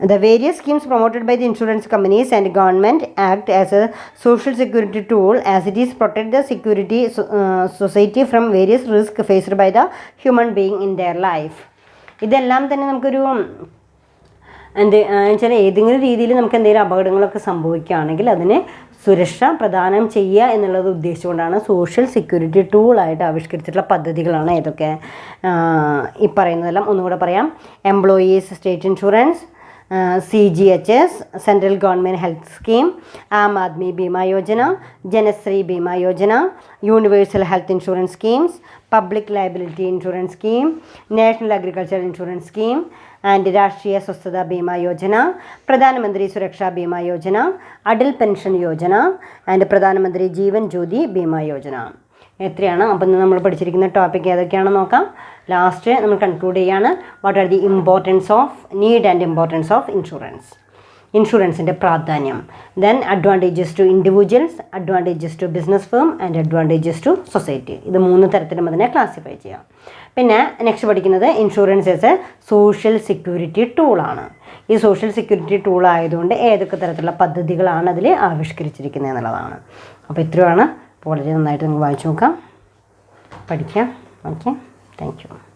The various schemes promoted by the insurance companies and government act as a social security tool as it is protect the society from various risks faced by the human being in their life. ഇതെല്ലാം തന്നെ നമുക്കൊരു വെച്ചാൽ ഏതെങ്കിലും രീതിയിൽ നമുക്ക് എന്തെങ്കിലും അപകടങ്ങളൊക്കെ സംഭവിക്കുകയാണെങ്കിൽ അതിന് സുരക്ഷ പ്രദാനം ചെയ്യുക എന്നുള്ളത് ഉദ്ദേശിച്ചുകൊണ്ടാണ് സോഷ്യൽ സെക്യൂരിറ്റി ടൂളായിട്ട് ആവിഷ്കരിച്ചിട്ടുള്ള പദ്ധതികളാണ് ഏതൊക്കെ ഈ പറയുന്നതെല്ലാം ഒന്നുകൂടെ പറയാം. Employees state insurance, CGHS central government health scheme, Aam Aadmi Bima Yojana, Janashree Bima Yojana, universal health insurance schemes, public liability insurance scheme, national agriculture insurance scheme and Rashtriya Swasthya Bima Yojana, Pradhanmantri Suraksha Bima Yojana, Atal pension Yojana and Pradhanmantri Jeevan Jyoti Bima Yojana. എത്രയാണ്? അപ്പം നമ്മൾ പഠിച്ചിരിക്കുന്ന ടോപ്പിക് ഏതൊക്കെയാണെന്ന് നോക്കാം. ലാസ്റ്റ് നമ്മൾ കൺക്ലൂഡ് ചെയ്യാണ്. What are the importance of need and importance of insurance, ഇൻഷുറൻസിൻ്റെ പ്രാധാന്യം. Then advantages to individuals, advantages to business firm and advantages to society. ഇത് 3 തരത്തിലും അതിനെ ക്ലാസിഫൈ ചെയ്യാം. പിന്നെ നെക്സ്റ്റ് പഠിക്കുന്നത് insurance as a social security ടൂളാണ്. ഈ സോഷ്യൽ സെക്യൂരിറ്റി ടൂൾ ആയതുകൊണ്ട് ഏതൊക്കെ തരത്തിലുള്ള പദ്ധതികളാണ് അതിൽ ആവിഷ്കരിച്ചിരിക്കുന്നത് എന്നുള്ളതാണ്. അപ്പോൾ ഇത്രയാണ്. വളരെ നന്നായിട്ട് നമുക്ക് വായിച്ചു നോക്കാം, പഠിക്കാം. Okay, thank you.